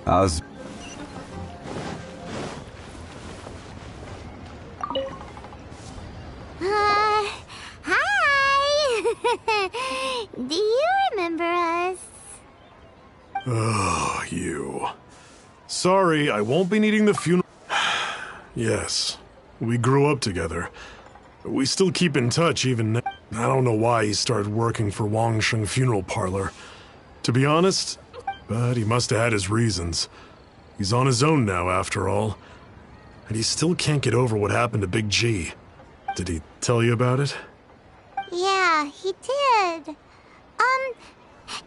How's... Hi! Do you remember us? Oh, you. Sorry, I won't be needing the funeral. Yes, we grew up together. We still keep in touch even now. I don't know why he started working for Wangsheng Funeral Parlor. To be honest, but he must have had his reasons. He's on his own now, after all. And he still can't get over what happened to Big G. Did he tell you about it? Yeah, he did.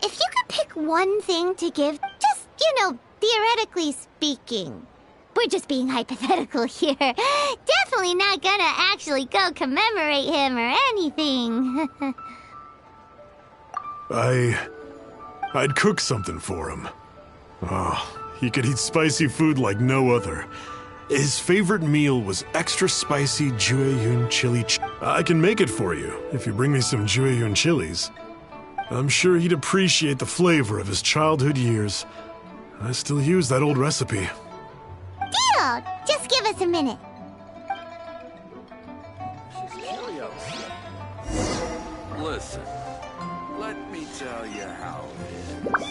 If you could pick one thing to give, just, theoretically speaking. We're just being hypothetical here. Definitely not gonna actually go commemorate him or anything. I'd cook something for him. Oh, he could eat spicy food like no other. His favorite meal was extra spicy Jueyun chili. I can make it for you if you bring me some Jueyun chilies. I'm sure he'd appreciate the flavor of his childhood years. I still use that old recipe. Deal! Just give us a minute. She's curious. Listen, let me tell you how it is.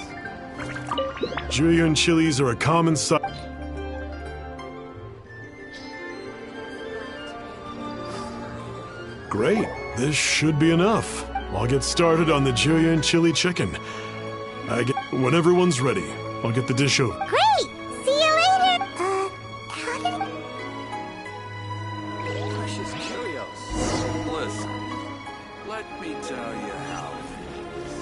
Jueyun chilies are a common size. Great, this should be enough. I'll get started on the Jueyun chili chicken. When everyone's ready, I'll get the dish over. Great! See you later! How did She's curious. Listen, let me tell you how it is.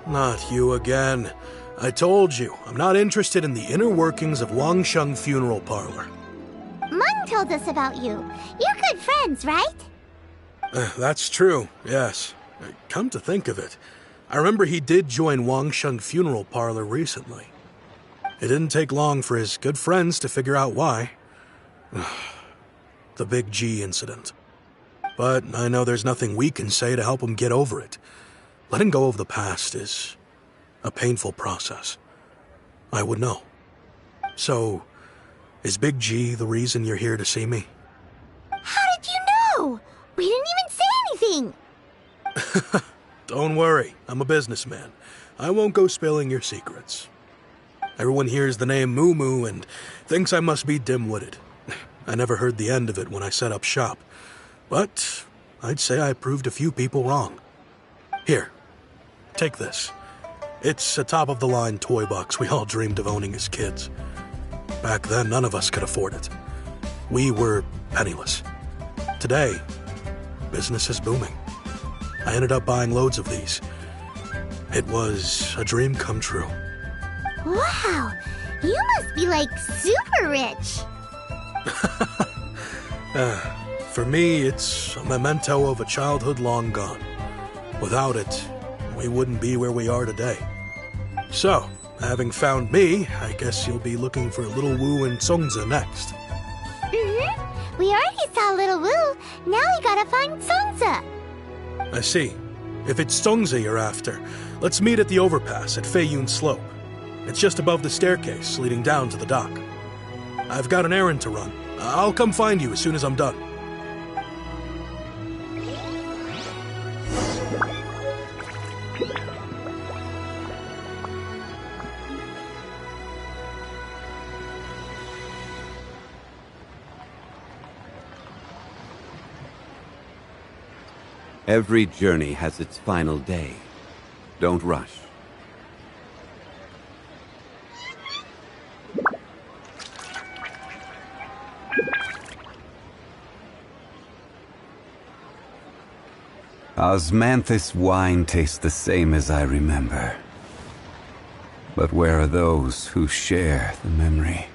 Not you again. I told you, I'm not interested in the inner workings of Wangsheng Funeral Parlor. Mung told us about you. You're good friends, right? That's true, yes. Come to think of it, I remember he did join Wangsheng Funeral Parlor recently. It didn't take long for his good friends to figure out why. The Big G incident. But I know there's nothing we can say to help him get over it. Letting go of the past is a painful process. I would know. So, is Big G the reason you're here to see me? How did you know? We didn't even say anything. Don't worry, I'm a businessman. I won't go spilling your secrets. Everyone hears the name Moo Moo and thinks I must be dim-witted. I never heard the end of it when I set up shop. But I'd say I proved a few people wrong. Here, take this. It's a top-of-the-line toy box we all dreamed of owning as kids. Back then, none of us could afford it. We were penniless. Today, business is booming. I ended up buying loads of these. It was a dream come true. Wow, you must be like super rich. For me, it's a memento of a childhood long gone. Without it, we wouldn't be where we are today. So, having found me, I guess you'll be looking for Little Wu and Songza next. We already saw Little Wu. Now we gotta find Songza. I see. If it's Songza you're after, let's meet at the overpass at Feiyun Slope. It's just above the staircase leading down to the dock. I've got an errand to run. I'll come find you as soon as I'm done. Every journey has its final day. Don't rush. Osmanthus wine tastes the same as I remember. But where are those who share the memory?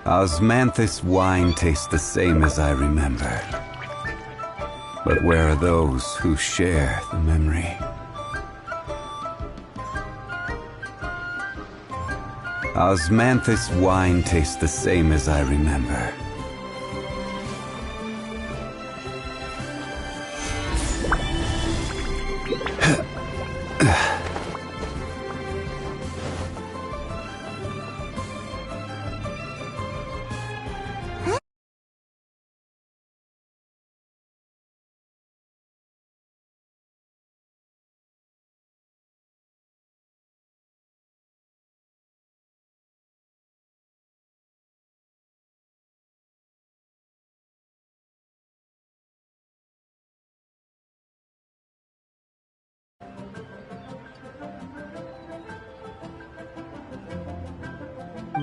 Osmanthus wine tastes the same as I remember. But where are those who share the memory? Osmanthus wine tastes the same as I remember.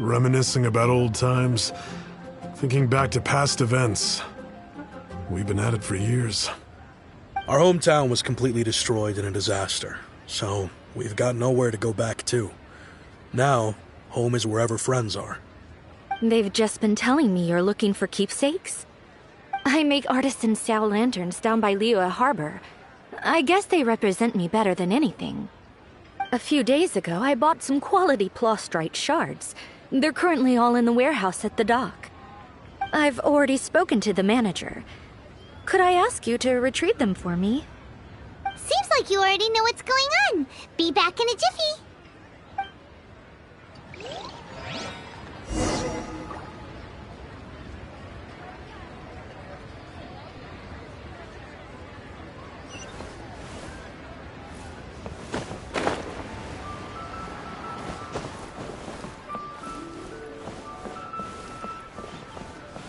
Reminiscing about old times, thinking back to past events. We've been at it for years. Our hometown was completely destroyed in a disaster, so we've got nowhere to go back to. Now, home is wherever friends are. They've just been telling me you're looking for keepsakes. I make artisan Sao lanterns down by Liyue Harbor. I guess they represent me better than anything. A few days ago, I bought some quality plastrite shards. They're currently all in the warehouse at the dock. I've already spoken to the manager. Could I ask you to retrieve them for me? Seems like you already know what's going on. Be back in a jiffy.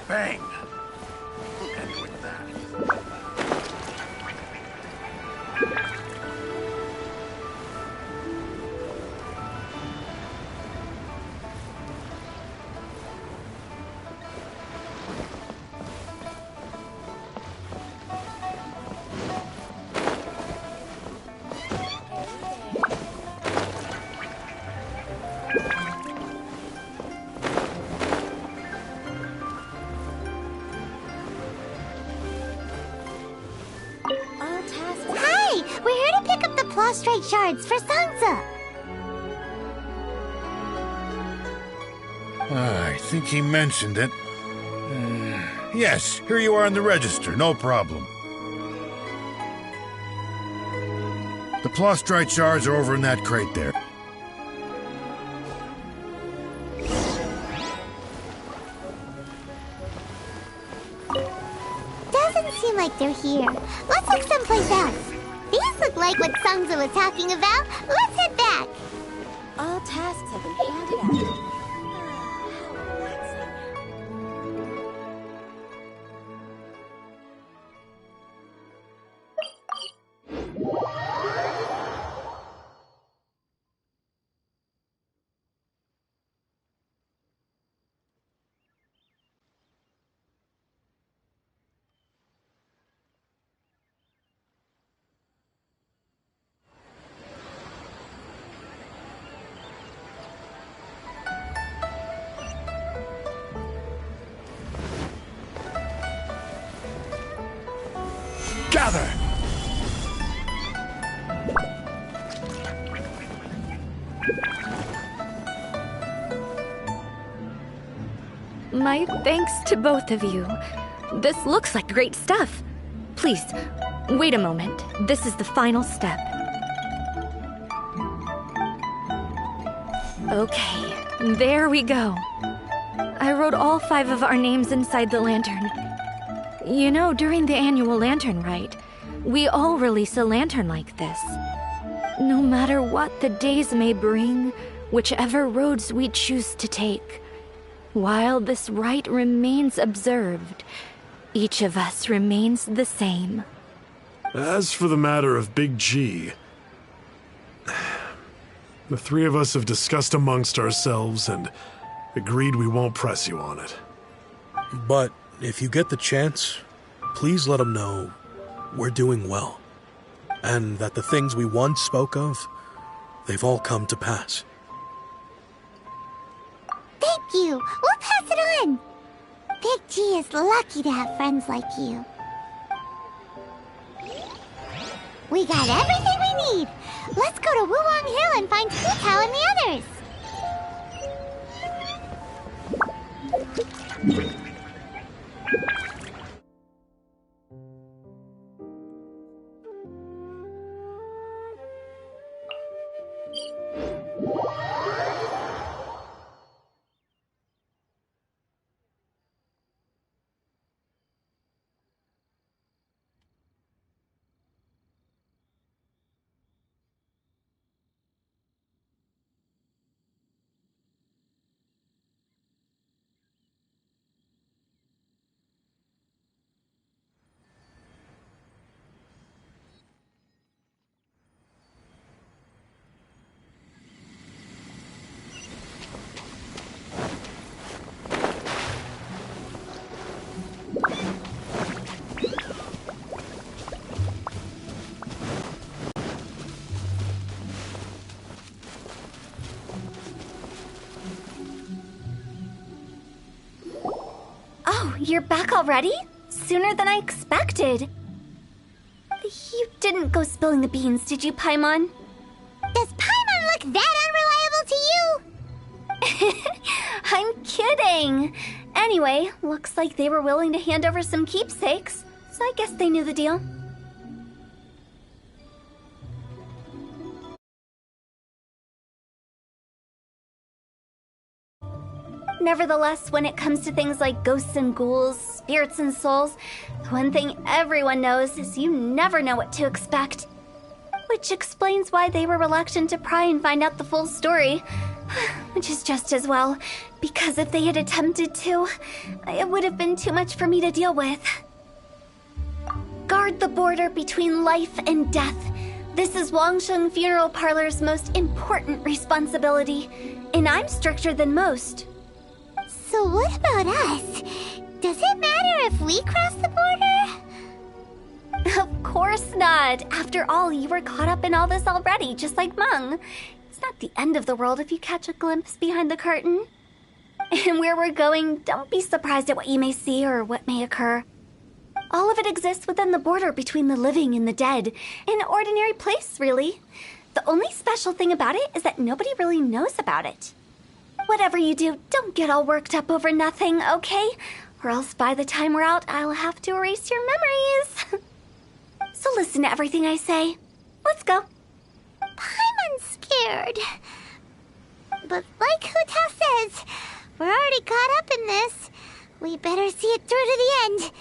Bang! And with that. Hi! We're here to pick up the prostrate shards for Sansa. I think he mentioned it. Yes, here you are on the register, no problem. The Plostrite shards are over in that crate there. Doesn't seem like they're here. Let's look someplace else. These look like what Sansa was talking about. Let's head back. All tasks have been handed out. Gather! My thanks to both of you. This looks like great stuff. Please, wait a moment. This is the final step. Okay, there we go. I wrote all 5 of our names inside the lantern. You know, during the annual lantern rite, we all release a lantern like this. No matter what the days may bring, whichever roads we choose to take, while this rite remains observed, each of us remains the same. As for the matter of Big G, the 3 of us have discussed amongst ourselves and agreed we won't press you on it. But if you get the chance, please let them know we're doing well. And that the things we once spoke of, they've all come to pass. Thank you. We'll pass it on. Big G is lucky to have friends like you. We got everything we need. Let's go to Wuwang Hill and find Futao and the others. You're back already? Sooner than I expected. You didn't go spilling the beans, did you, Paimon? Does Paimon look that unreliable to you? I'm kidding. Anyway, looks like they were willing to hand over some keepsakes, so I guess they knew the deal. Nevertheless, when it comes to things like ghosts and ghouls, spirits and souls, the one thing everyone knows is you never know what to expect. Which explains why they were reluctant to pry and find out the full story. Which is just as well, because if they had attempted to, it would have been too much for me to deal with. Guard the border between life and death. This is Wangsheng Funeral Parlor's most important responsibility, and I'm stricter than most. So what about us? Does it matter if we cross the border? Of course not. After all, you were caught up in all this already, just like Meng. It's not the end of the world if you catch a glimpse behind the curtain. And where we're going, don't be surprised at what you may see or what may occur. All of it exists within the border between the living and the dead. An ordinary place, really. The only special thing about it is that nobody really knows about it. Whatever you do, don't get all worked up over nothing, okay? Or else by the time we're out, I'll have to erase your memories. So listen to everything I say. Let's go. Paimon's scared. But like Huta says, we're already caught up in this. We better see it through to the end.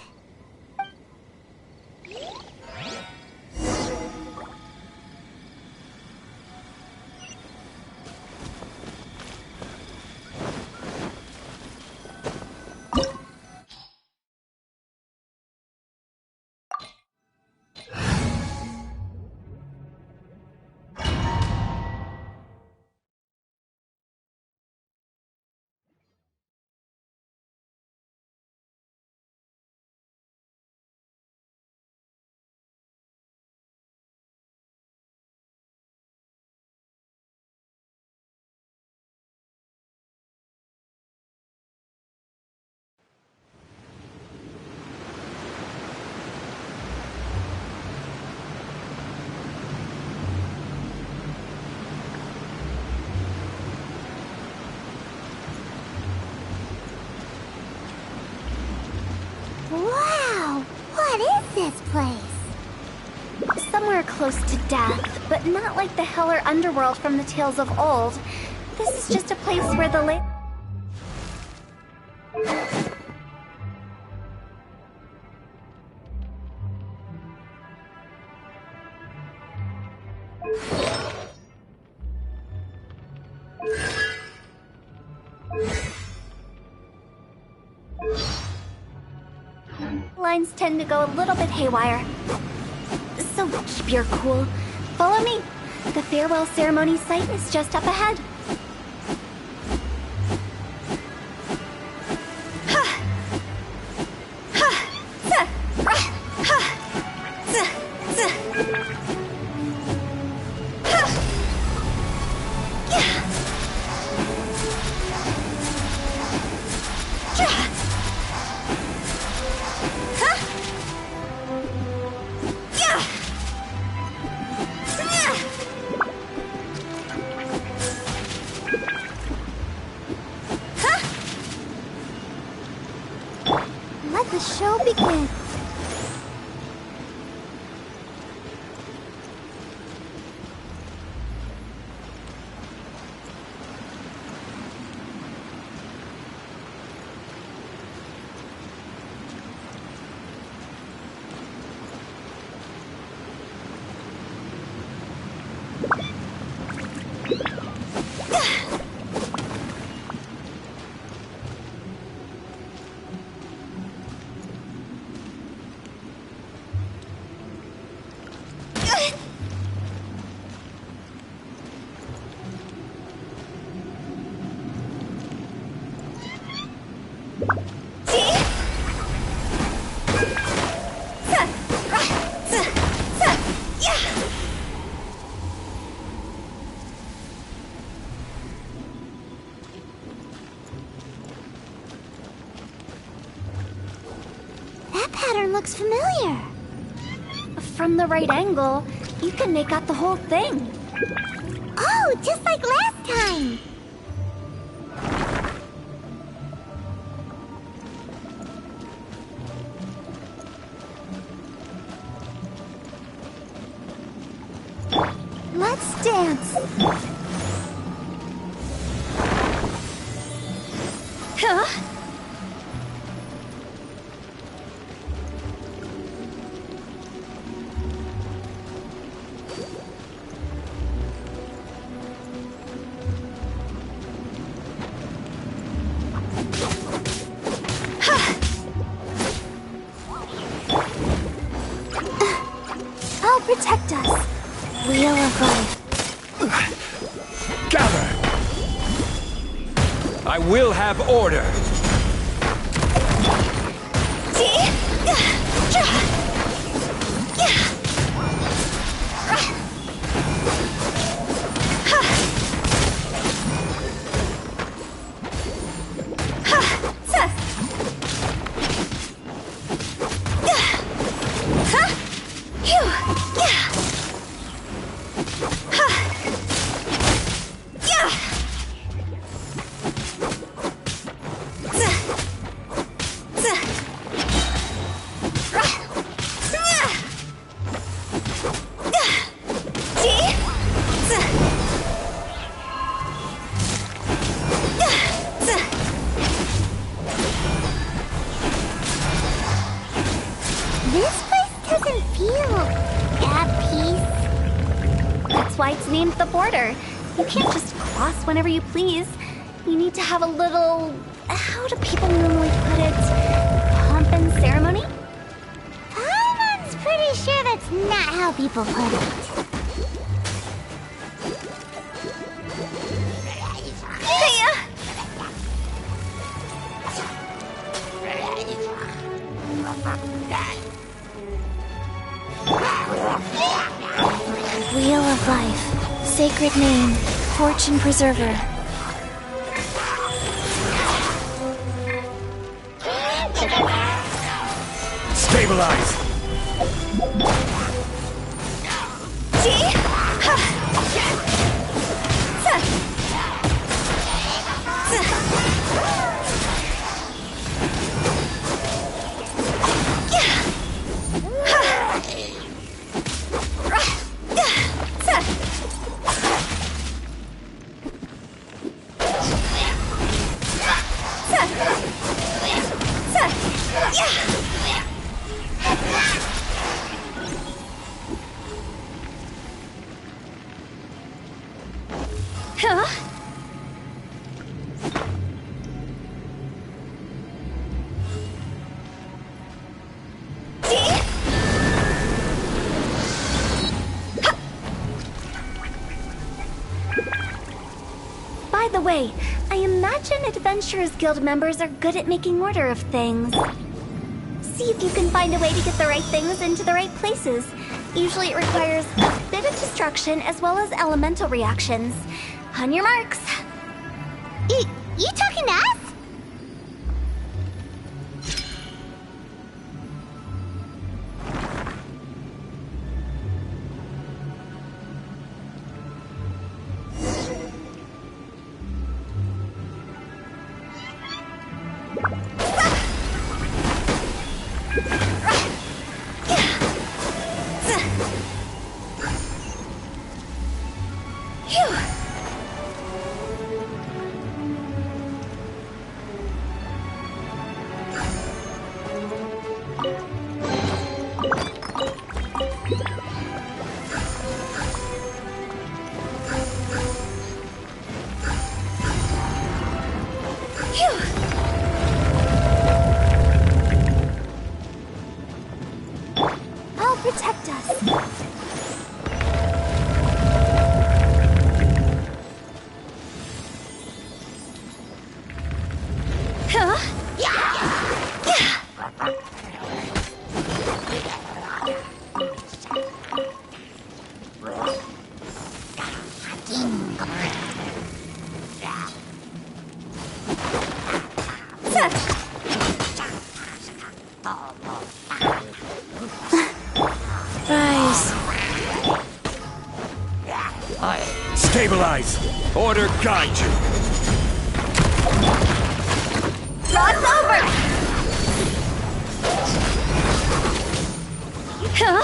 Wow! What is this place? Somewhere close to death, but not like the hell or underworld from the tales of old. This is just a place where the lines tend to go a little bit haywire. So keep your cool. Follow me. The farewell ceremony site is just up ahead. Let the show begin. That pattern looks familiar. From the right angle, you can make out the whole thing. Oh, just like last time. Let's dance. Huh? I'll protect us. Wheel of life. Gather! I will have order! This place doesn't feel at peace. That's why it's named the border. You can't just cross whenever you please. You need to have a little... how do people normally put it? Pomp and ceremony? Paimon's pretty sure that's not how people put it. Wheel of life, sacred name, fortune preserver. Stabilize! Huh? By the way, I imagine Adventurers Guild members are good at making order of things. See if you can find a way to get the right things into the right places. Usually it requires a bit of destruction as well as elemental reactions. On your marks. You talking to us? I'll protect us. Rise. Stabilize! Order guide you! Rod's over! Huh?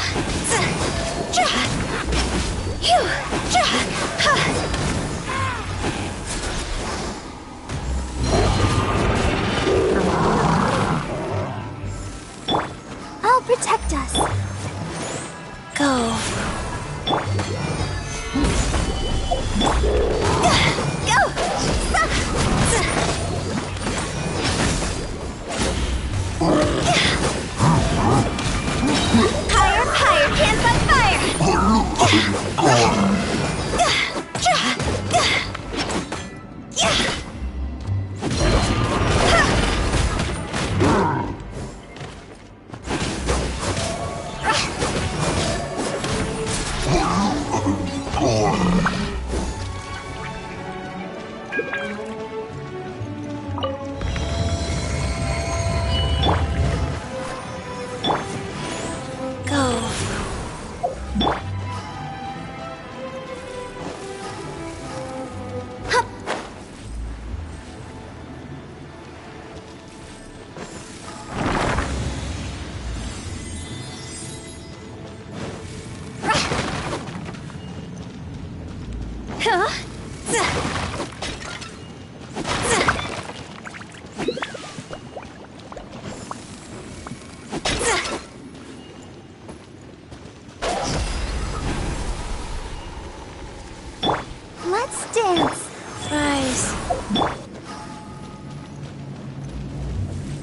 Let's dance. Rise.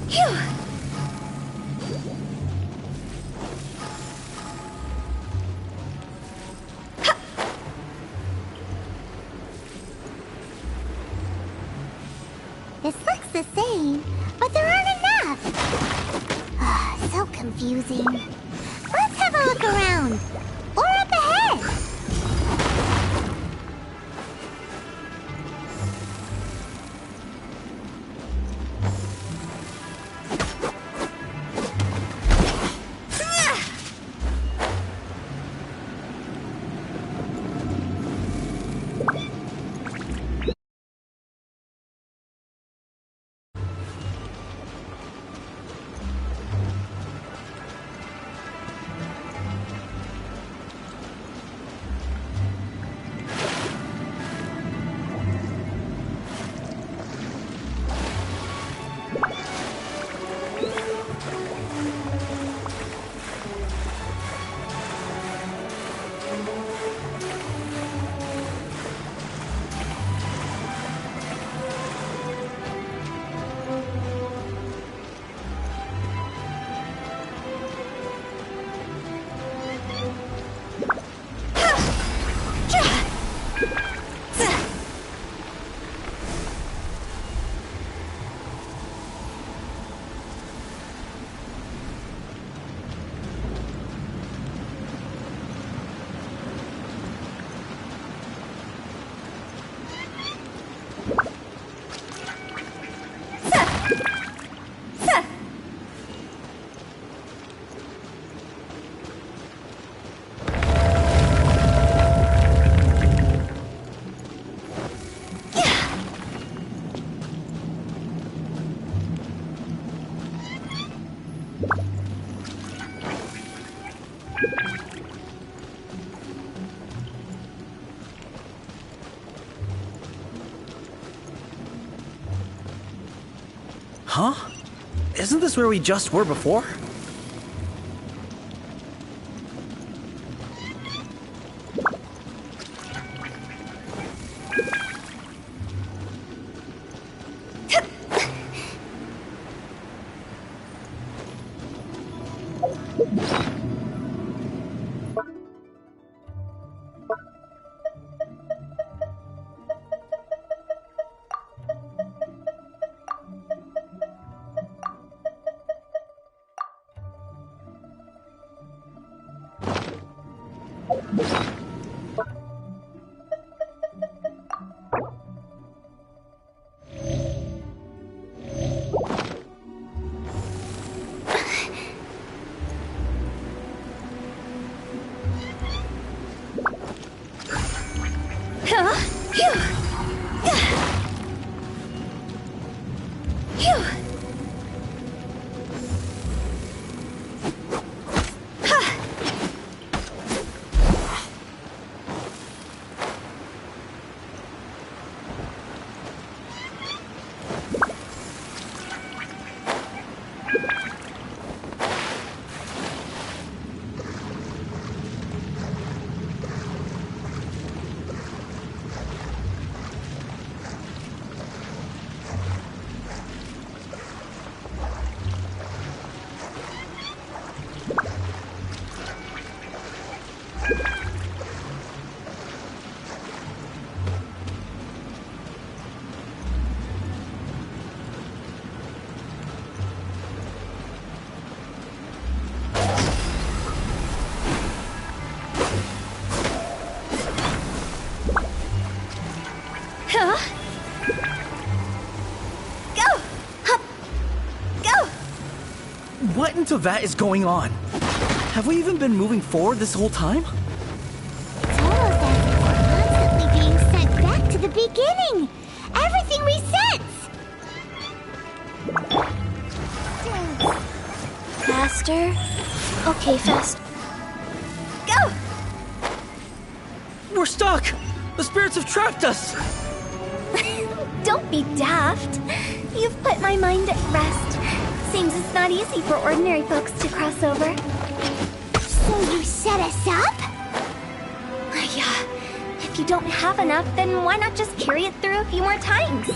Phew. This looks the same, but there aren't enough. So confusing. Let's have a look around. Or up ahead. Huh? Isn't this where we just were before? Go! Hup! Go! What in Tevat is going on? Have we even been moving forward this whole time? It's almost as if we're constantly being sent back to the beginning. Everything resets. Faster. Okay, fast. Go! We're stuck! The spirits have trapped us! Don't be daft. You've put my mind at rest. Seems it's not easy for ordinary folks to cross over. So you set us up? Yeah. If you don't have enough, then why not just carry it through a few more times?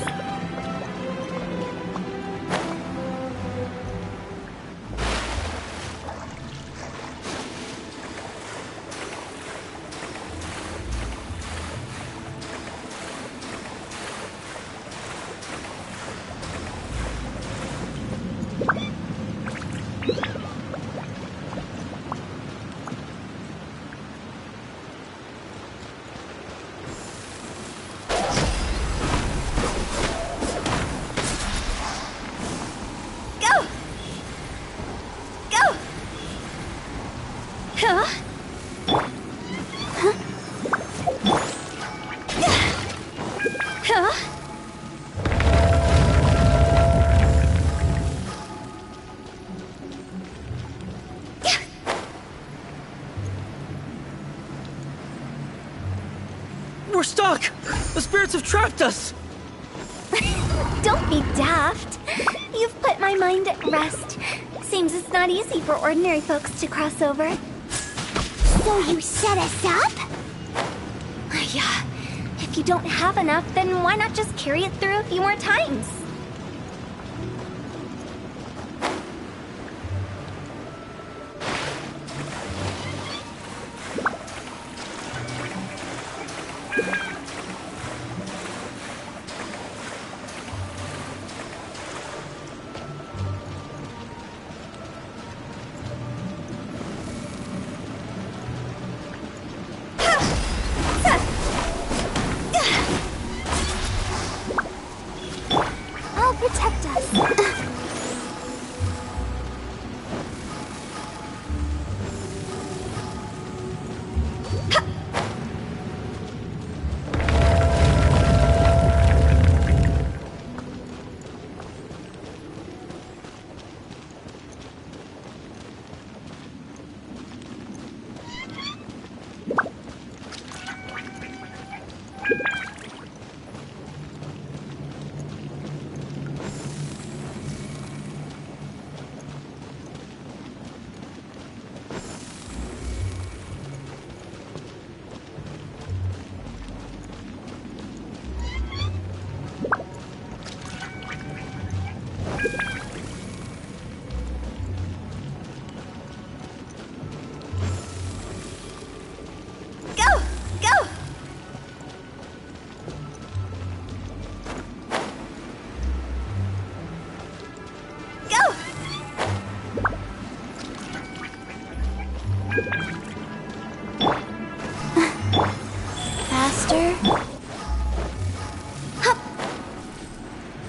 We're stuck! The spirits have trapped us! Don't be daft. You've put my mind at rest. Seems it's not easy for ordinary folks to cross over. So you set us up? Yeah. If you don't have enough, then why not just carry it through a few more times? I'll protect us.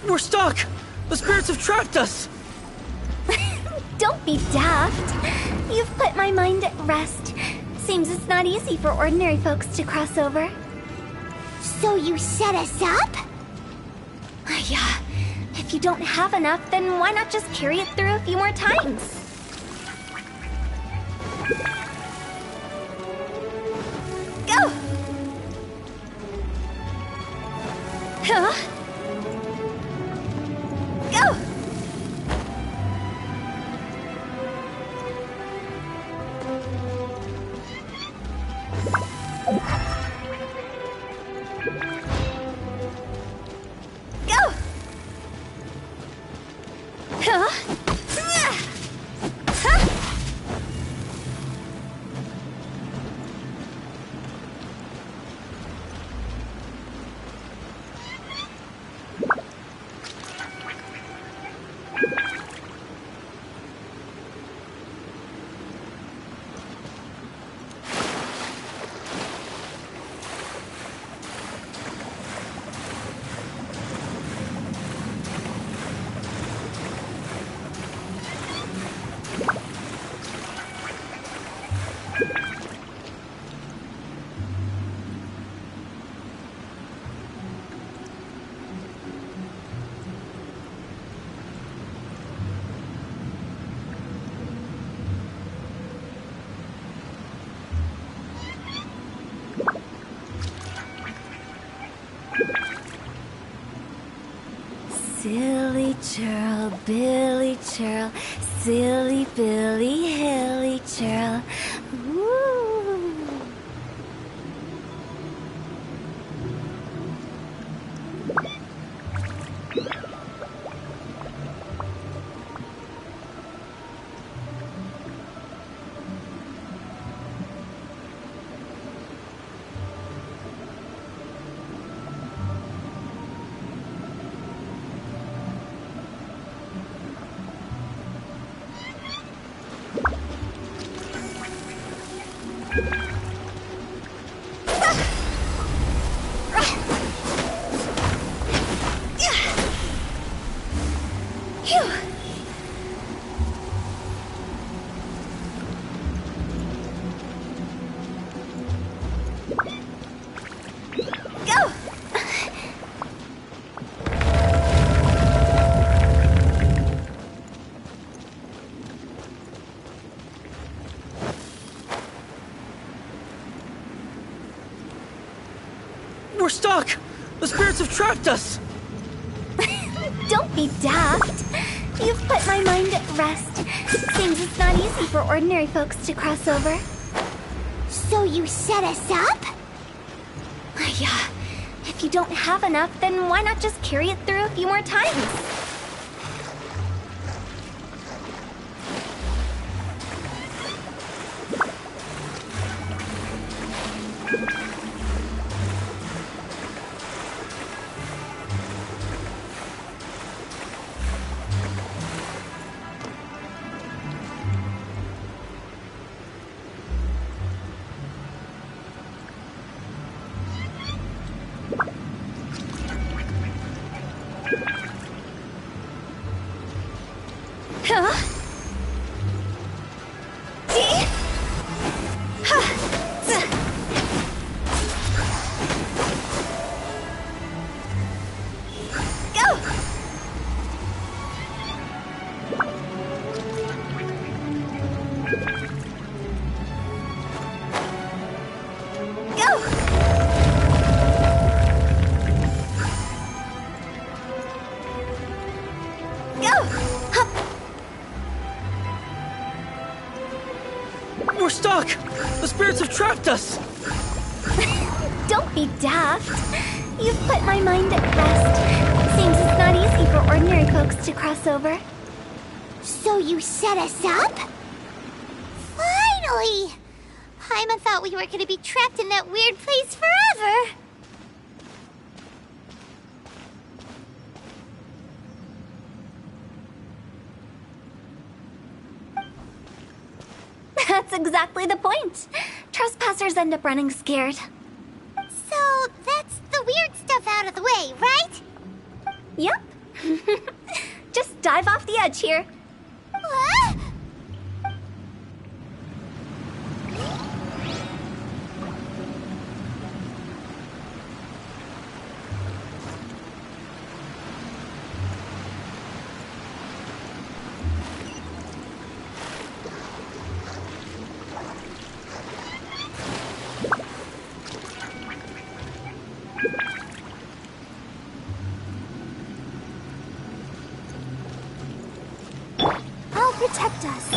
We're stuck! The spirits have trapped us! Don't be daft. You've put my mind at rest. Seems it's not easy for ordinary folks to cross over. So you set us up? Yeah. If you don't have enough, then why not just carry it through a few more times? Go! Huh? Go! Go! Huh? Huh? Silly churl, Billy churl, silly Billy, hilly churl. Woo! We're stuck! The spirits have trapped us! Don't be daft. You've put my mind at rest. Seems it's not easy for ordinary folks to cross over. So you set us up? Yeah. If you don't have enough, then why not just carry it through a few more times? We're stuck! The spirits have trapped us! Don't be daft. You've put my mind at rest. Seems it's not easy for ordinary folks to cross over. So you set us up? Finally! Paimon thought we were gonna be trapped in that weird place forever. That's exactly the point. Trespassers end up running scared. So that's the weird stuff out of the way, right? Yep. Just dive off the edge here. What? I'll protect us.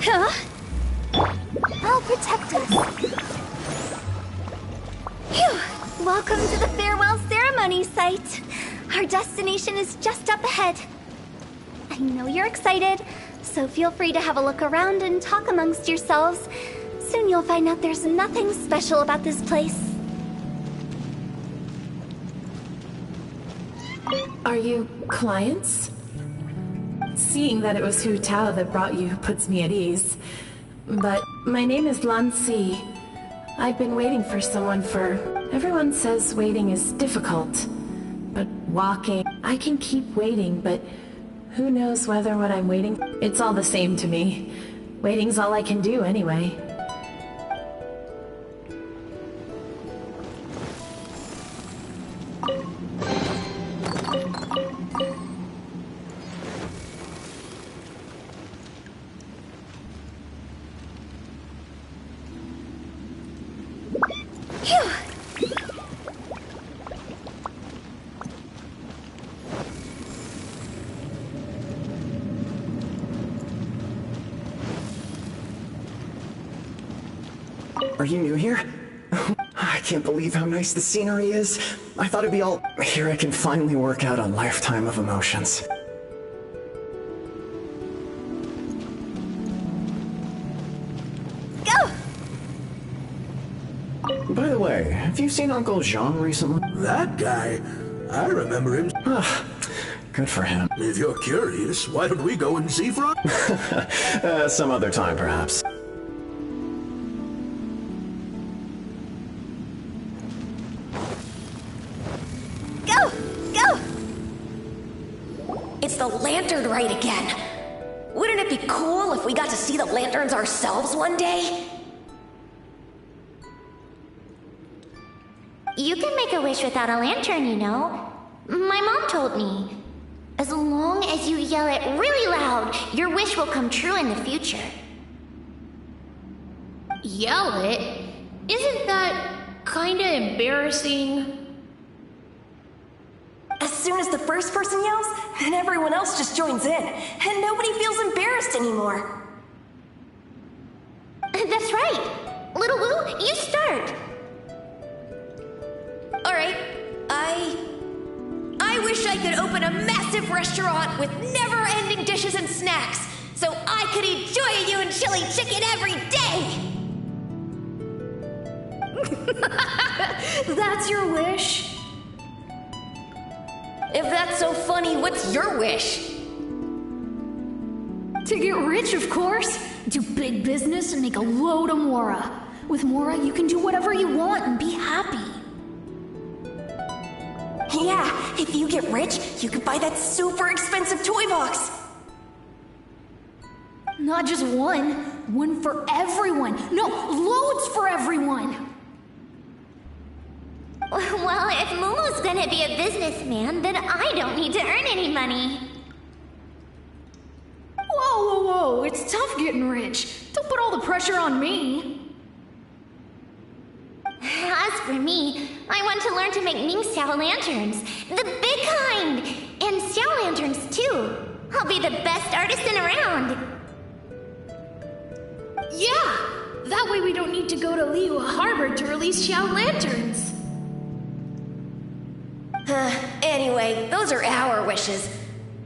Huh? I'll protect us. Phew! Welcome to the farewell ceremony site. Our destination is just up ahead. I know you're excited, so feel free to have a look around and talk amongst yourselves. Soon you'll find out there's nothing special about this place. Are you clients? Seeing that it was Hu Tao that brought you puts me at ease. But my name is Lan Si. I've been waiting for someone for... Everyone says waiting is difficult. But walking... I can keep waiting, but who knows whether what I'm waiting... It's all the same to me. Waiting's all I can do anyway. Are you new here? I can't believe how nice the scenery is. I thought it'd be all... Here I can finally work out a lifetime of emotions. Go! By the way, have you seen Uncle Jean recently? That guy? I remember him. Good for him. If you're curious, why don't we go and see Frog? Some other time, perhaps. It's the lantern rite again. Wouldn't it be cool if we got to see the lanterns ourselves one day? You can make a wish without a lantern, you know. My mom told me. As long as you yell it really loud, your wish will come true in the future. Yell it? Isn't that kinda embarrassing? As soon as the first person yells, then everyone else just joins in, and nobody feels embarrassed anymore. That's right. Little Wu, you start. Alright, I wish I could open a massive restaurant with never-ending dishes and snacks, so I could enjoy you and chili chicken every day! That's your wish? If that's so funny, what's your wish? To get rich, of course. Do big business and make a load of Mora. With Mora, you can do whatever you want and be happy. Yeah, if you get rich, you could buy that super expensive toy box. Not just one. One for everyone. No, loads for everyone. Well, if Momo's gonna be a businessman, then I don't need to earn any money. Whoa, whoa, whoa. It's tough getting rich. Don't put all the pressure on me. As for me, I want to learn to make Ming Xiao lanterns. The big kind! And Xiao lanterns, too. I'll be the best artisan around. Yeah! That way we don't need to go to Liyue Harbor to release Xiao lanterns. Anyway, those are our wishes.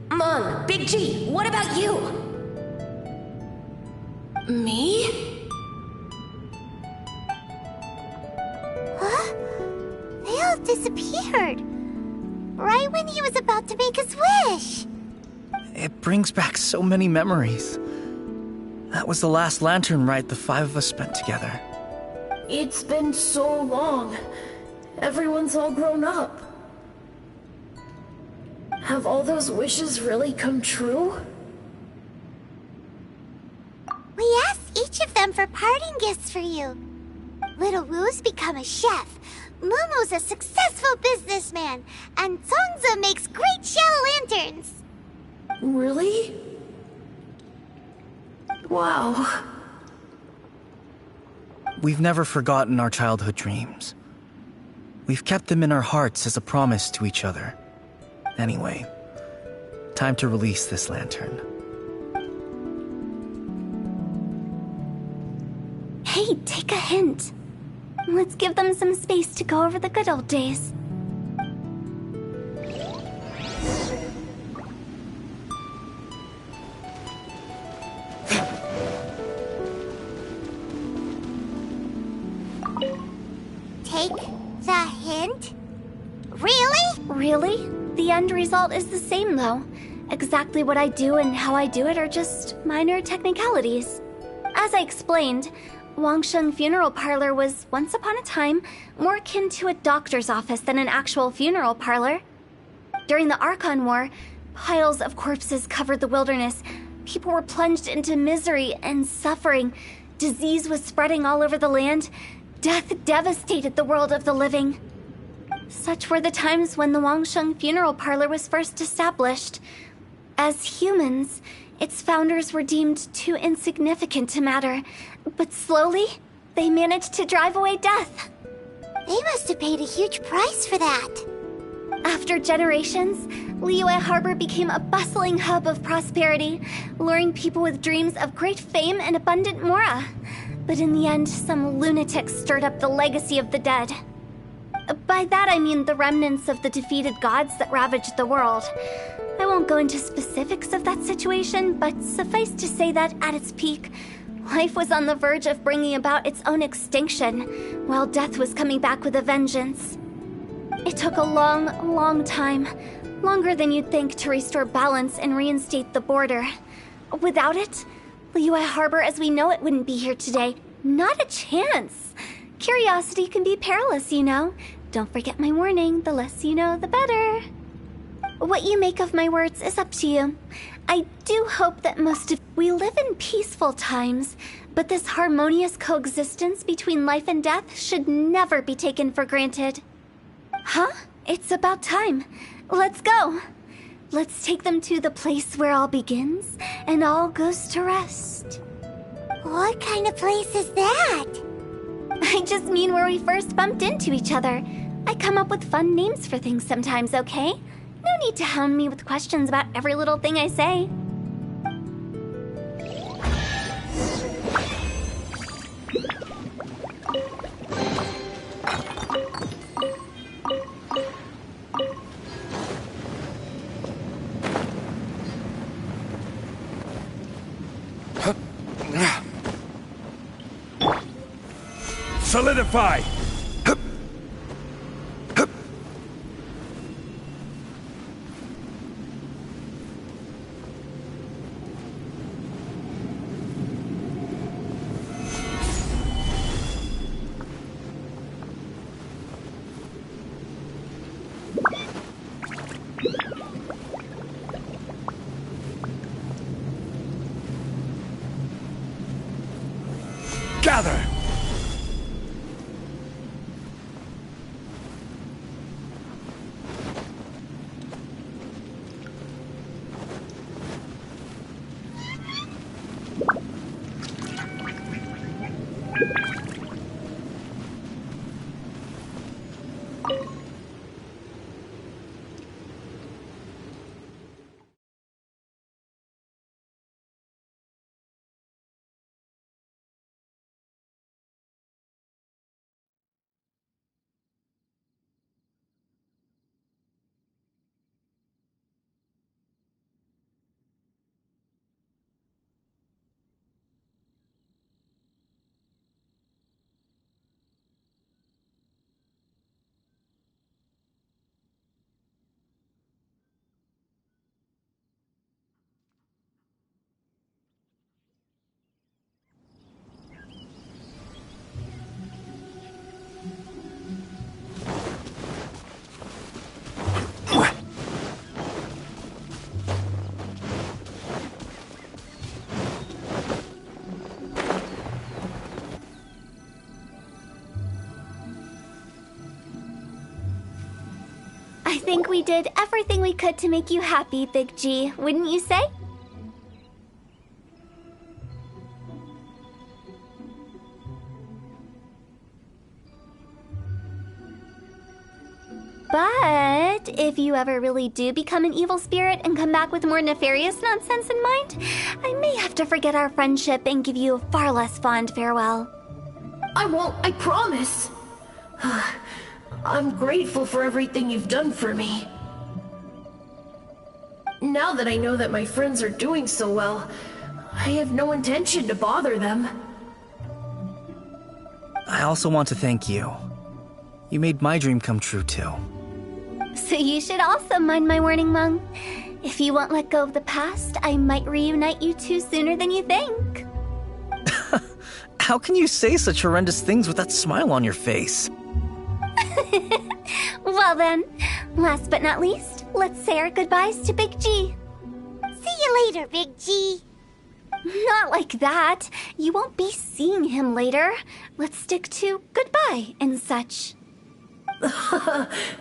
Mung, Big G, what about you? Me? Huh? They all disappeared. Right when he was about to make his wish. It brings back so many memories. That was the last lantern rite the five of us spent together. It's been so long. Everyone's all grown up. Have all those wishes really come true? We asked each of them for parting gifts for you. Little Wu's become a chef, Momo's a successful businessman, and Zongza makes great Xiao lanterns. Really? Wow. We've never forgotten our childhood dreams. We've kept them in our hearts as a promise to each other. Anyway, time to release this lantern. Hey, take a hint. Let's give them some space to go over the good old days. Take the hint? Really? Really? The end result is the same, though. Exactly what I do and how I do it are just minor technicalities. As I explained, Wangsheng Funeral Parlor was, once upon a time, more akin to a doctor's office than an actual funeral parlor. During the Archon War, piles of corpses covered the wilderness. People were plunged into misery and suffering. Disease was spreading all over the land. Death devastated the world of the living. Such were the times when the Wangsheng Funeral Parlor was first established. As humans, its founders were deemed too insignificant to matter, but slowly, they managed to drive away death. They must have paid a huge price for that. After generations, Liyue Harbor became a bustling hub of prosperity, luring people with dreams of great fame and abundant mora. But in the end, some lunatics stirred up the legacy of the dead. By that I mean the remnants of the defeated gods that ravaged the world. I won't go into specifics of that situation, but suffice to say that at its peak, life was on the verge of bringing about its own extinction, while death was coming back with a vengeance. It took a long, long time, longer than you'd think, to restore balance and reinstate the border. Without it, Liyue Harbor as we know it wouldn't be here today. Not a chance. Curiosity can be perilous, you know. Don't forget my warning, the less you know, the better. What you make of my words is up to you. I do hope that we live in peaceful times, but this harmonious coexistence between life and death should never be taken for granted. Huh? It's about time. Let's go. Let's take them to the place where all begins and all goes to rest. What kind of place is that? I just mean where we first bumped into each other. I come up with fun names for things sometimes, okay? No need to hound me with questions about every little thing I say. Solidify! Gather! I think we did everything we could to make you happy, Big G, wouldn't you say? But if you ever really do become an evil spirit and come back with more nefarious nonsense in mind, I may have to forget our friendship and give you a far less fond farewell. I won't, I promise. I'm grateful for everything you've done for me. Now that I know that my friends are doing so well, I have no intention to bother them. I also want to thank you. You made my dream come true, too. So you should also mind my warning, Mung. If you won't let go of the past, I might reunite you two sooner than you think. How can you say such horrendous things with that smile on your face? Well then, last but not least, let's say our goodbyes to Big G. See you later, Big G. Not like that. You won't be seeing him later. Let's stick to goodbye and such.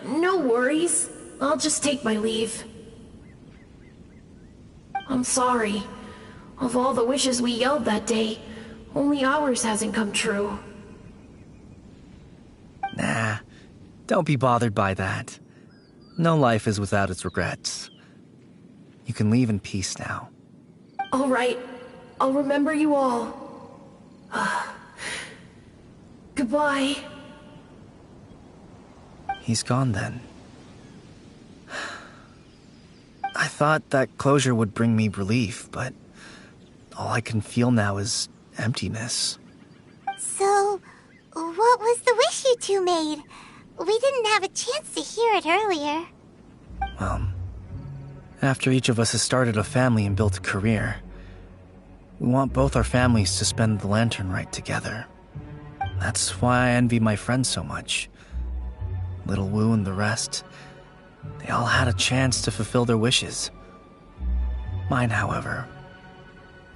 No worries. I'll just take my leave. I'm sorry. Of all the wishes we yelled that day, only ours hasn't come true. Nah, don't be bothered by that. No life is without its regrets. You can leave in peace now. All right. I'll remember you all. Goodbye. He's gone then. I thought that closure would bring me relief, but all I can feel now is emptiness. So, what was the wish you two made? We didn't have a chance to hear it earlier. Well, after each of us has started a family and built a career, we want both our families to spend the Lantern Rite together. That's why I envy my friends so much. Little Wu and the rest, they all had a chance to fulfill their wishes. Mine, however,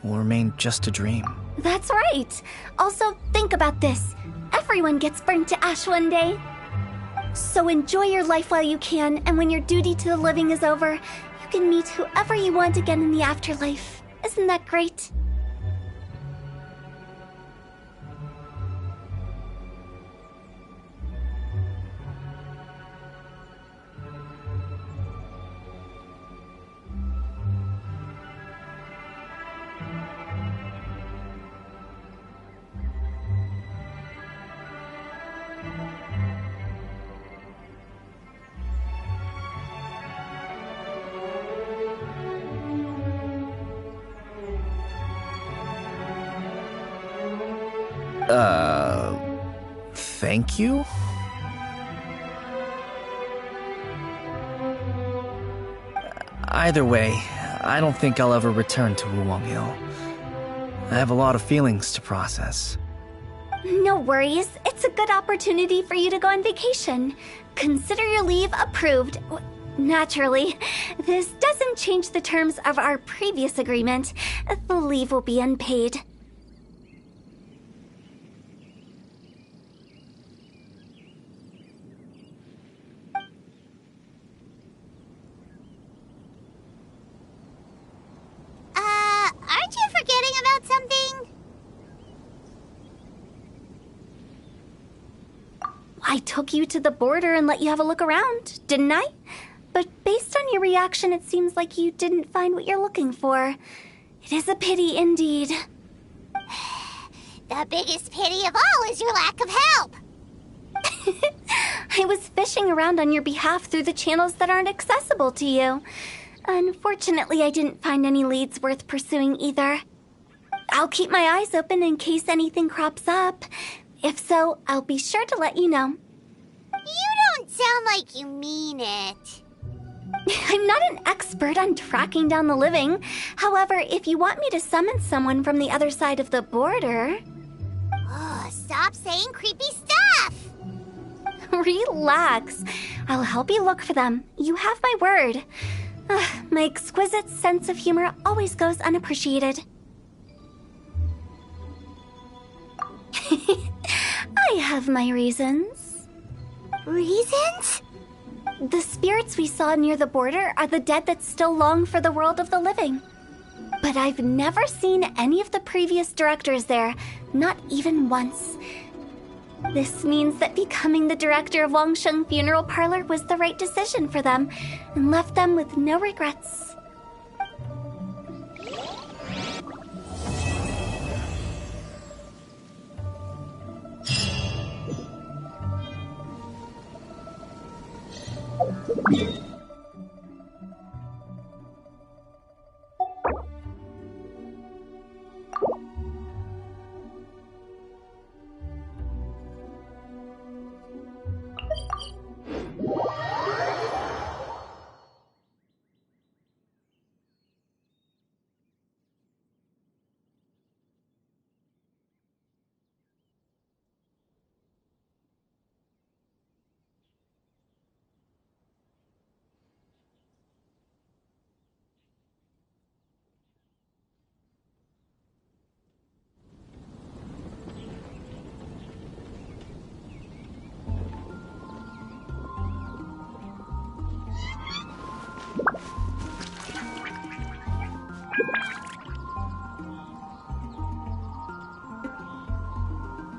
will remain just a dream. That's right. Also, think about this. Everyone gets burnt to ash one day. So enjoy your life while you can, and when your duty to the living is over, you can meet whoever you want again in the afterlife. Isn't that great? Thank you? Either way, I don't think I'll ever return to Wuwang Hill. I have a lot of feelings to process. No worries. It's a good opportunity for you to go on vacation. Consider your leave approved. Naturally, this doesn't change the terms of our previous agreement. The leave will be unpaid. Aren't you forgetting about something? I took you to the border and let you have a look around, didn't I? But based on your reaction, it seems like you didn't find what you're looking for. It is a pity indeed. The biggest pity of all is your lack of help. I was fishing around on your behalf through the channels that aren't accessible to you. Unfortunately, I didn't find any leads worth pursuing either. I'll keep my eyes open in case anything crops up. If so, I'll be sure to let you know. You don't sound like you mean it. I'm not an expert on tracking down the living. However, if you want me to summon someone from the other side of the border... Oh, stop saying creepy stuff! Relax. I'll help you look for them. You have my word. My exquisite sense of humor always goes unappreciated. I have my reasons. Reasons? The spirits we saw near the border are the dead that still long for the world of the living. But I've never seen any of the previous directors there, not even once. This means that becoming the director of Wangsheng Funeral Parlor was the right decision for them, and left them with no regrets.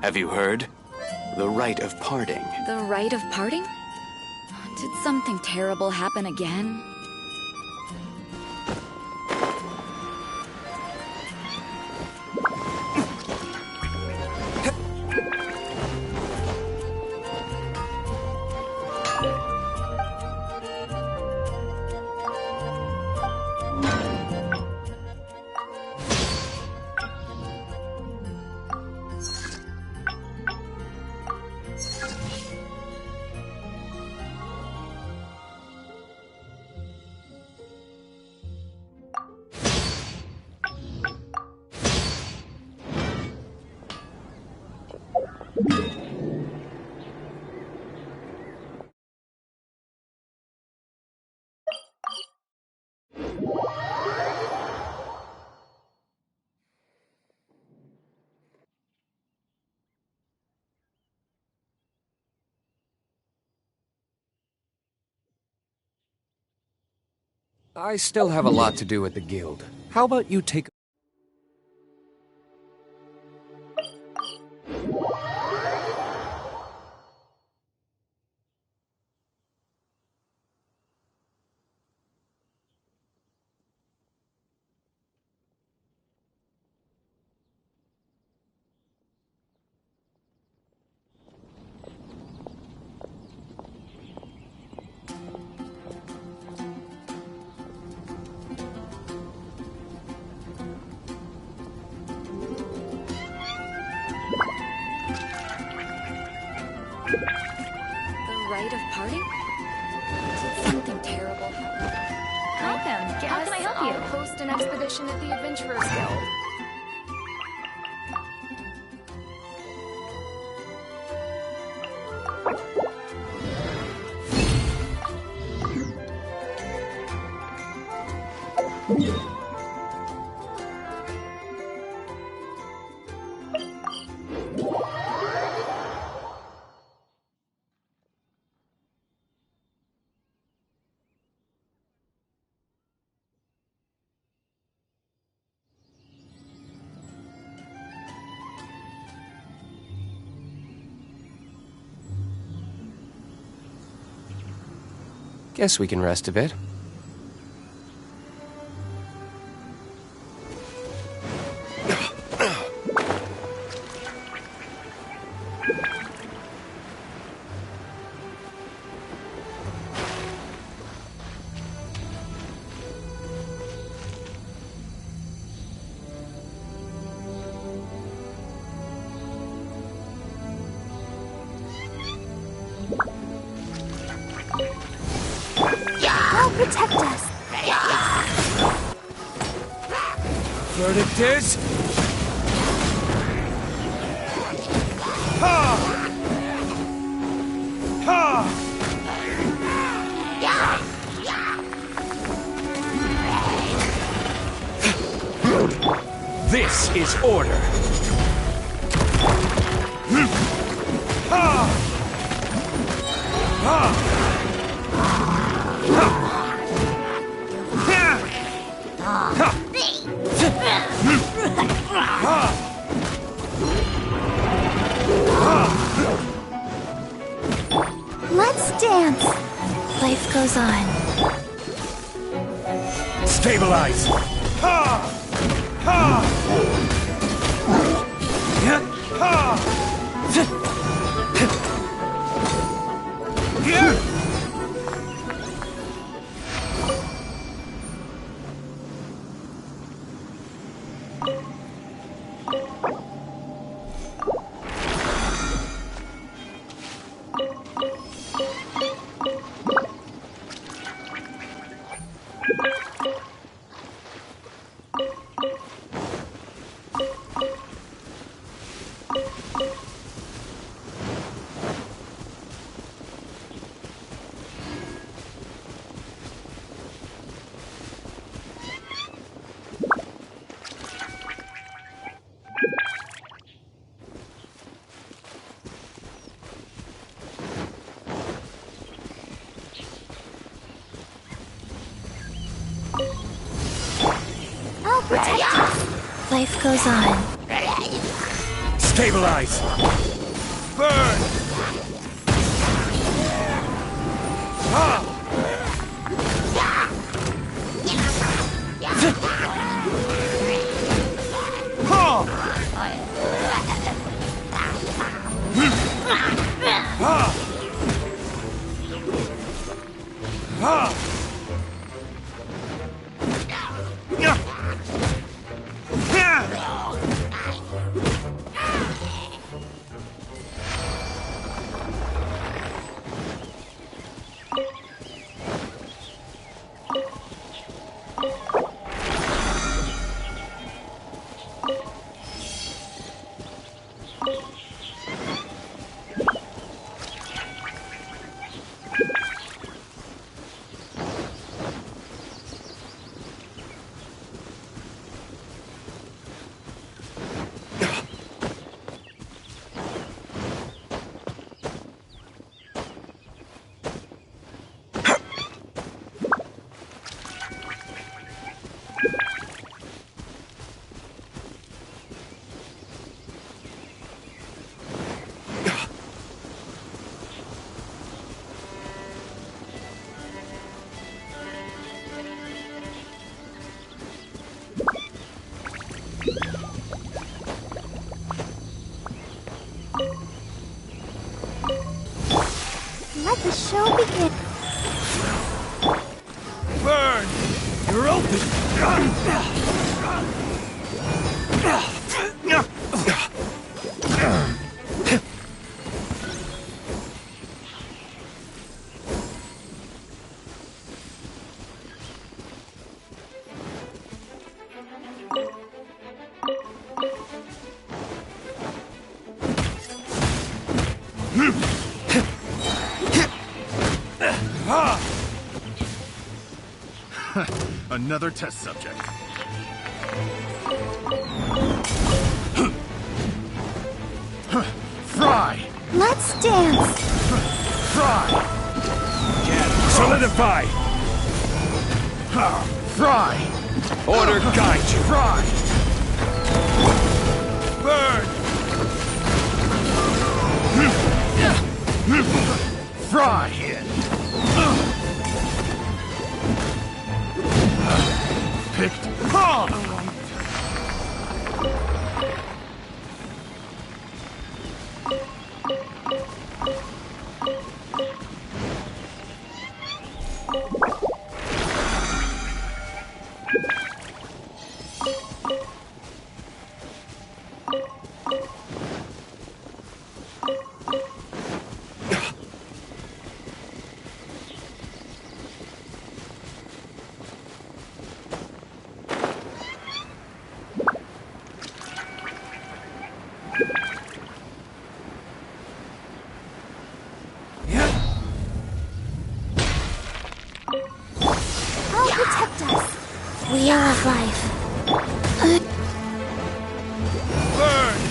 Have you heard? The rite of parting. The rite of parting? Did something terrible happen again? I still have a lot to do at the guild. How about you take... The rite of parting? Did something terrible happen? Welcome. How can I help you? I'll host an expedition at the Adventurers Guild. Guess we can rest a bit. Protect us. Verdict is... Ha! Ha! This is order. Ha! Ha! Let's dance. Life goes on. Stabilize. Ha! Ha! Ha! I'll protect us. Life goes on. Stabilize! Burn! Ha! Let the show begin. Burn! You're open! Another test subject. Fry! Let's dance. Fry! Solidify! Fry! Order guide you! Fry! Burn! Fry! Picked. I'll protect us. We are of life. Burn!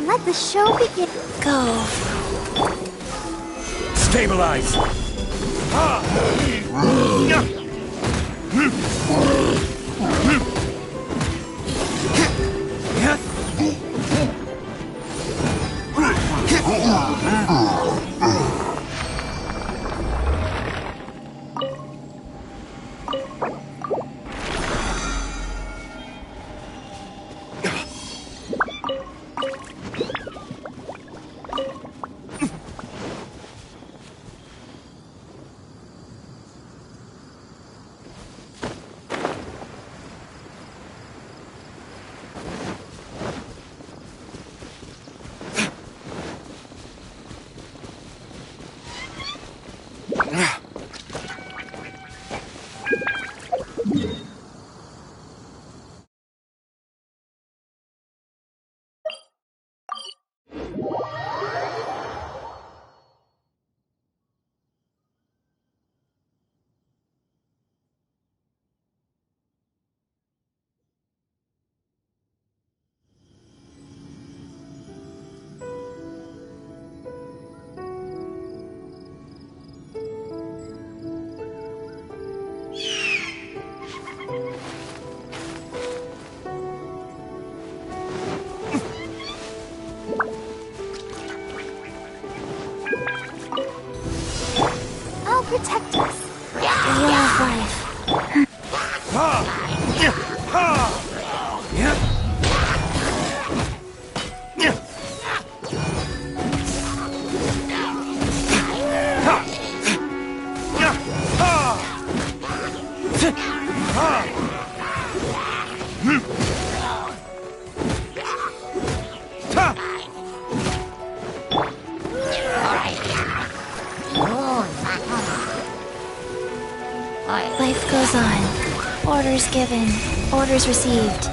Let the show begin. Go. Stabilize! I'll protect us. The wheel of life. Life goes on. Orders given. Orders received.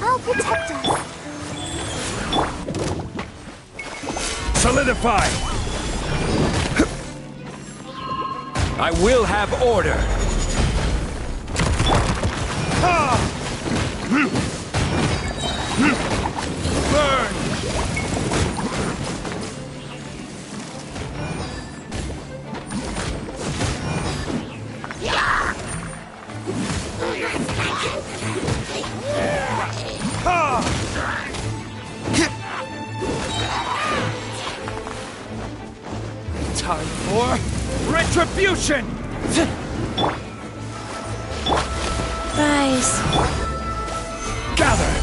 I'll protect us. Solidify! I will have order! Burn! Time for retribution! Rise. Gather!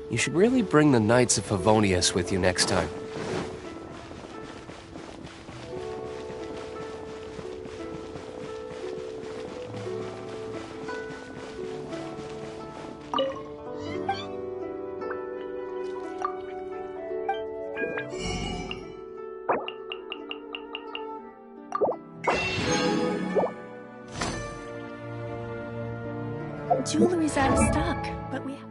You should really bring the Knights of Favonius with you next time. Jewelry's out of stock, but we have...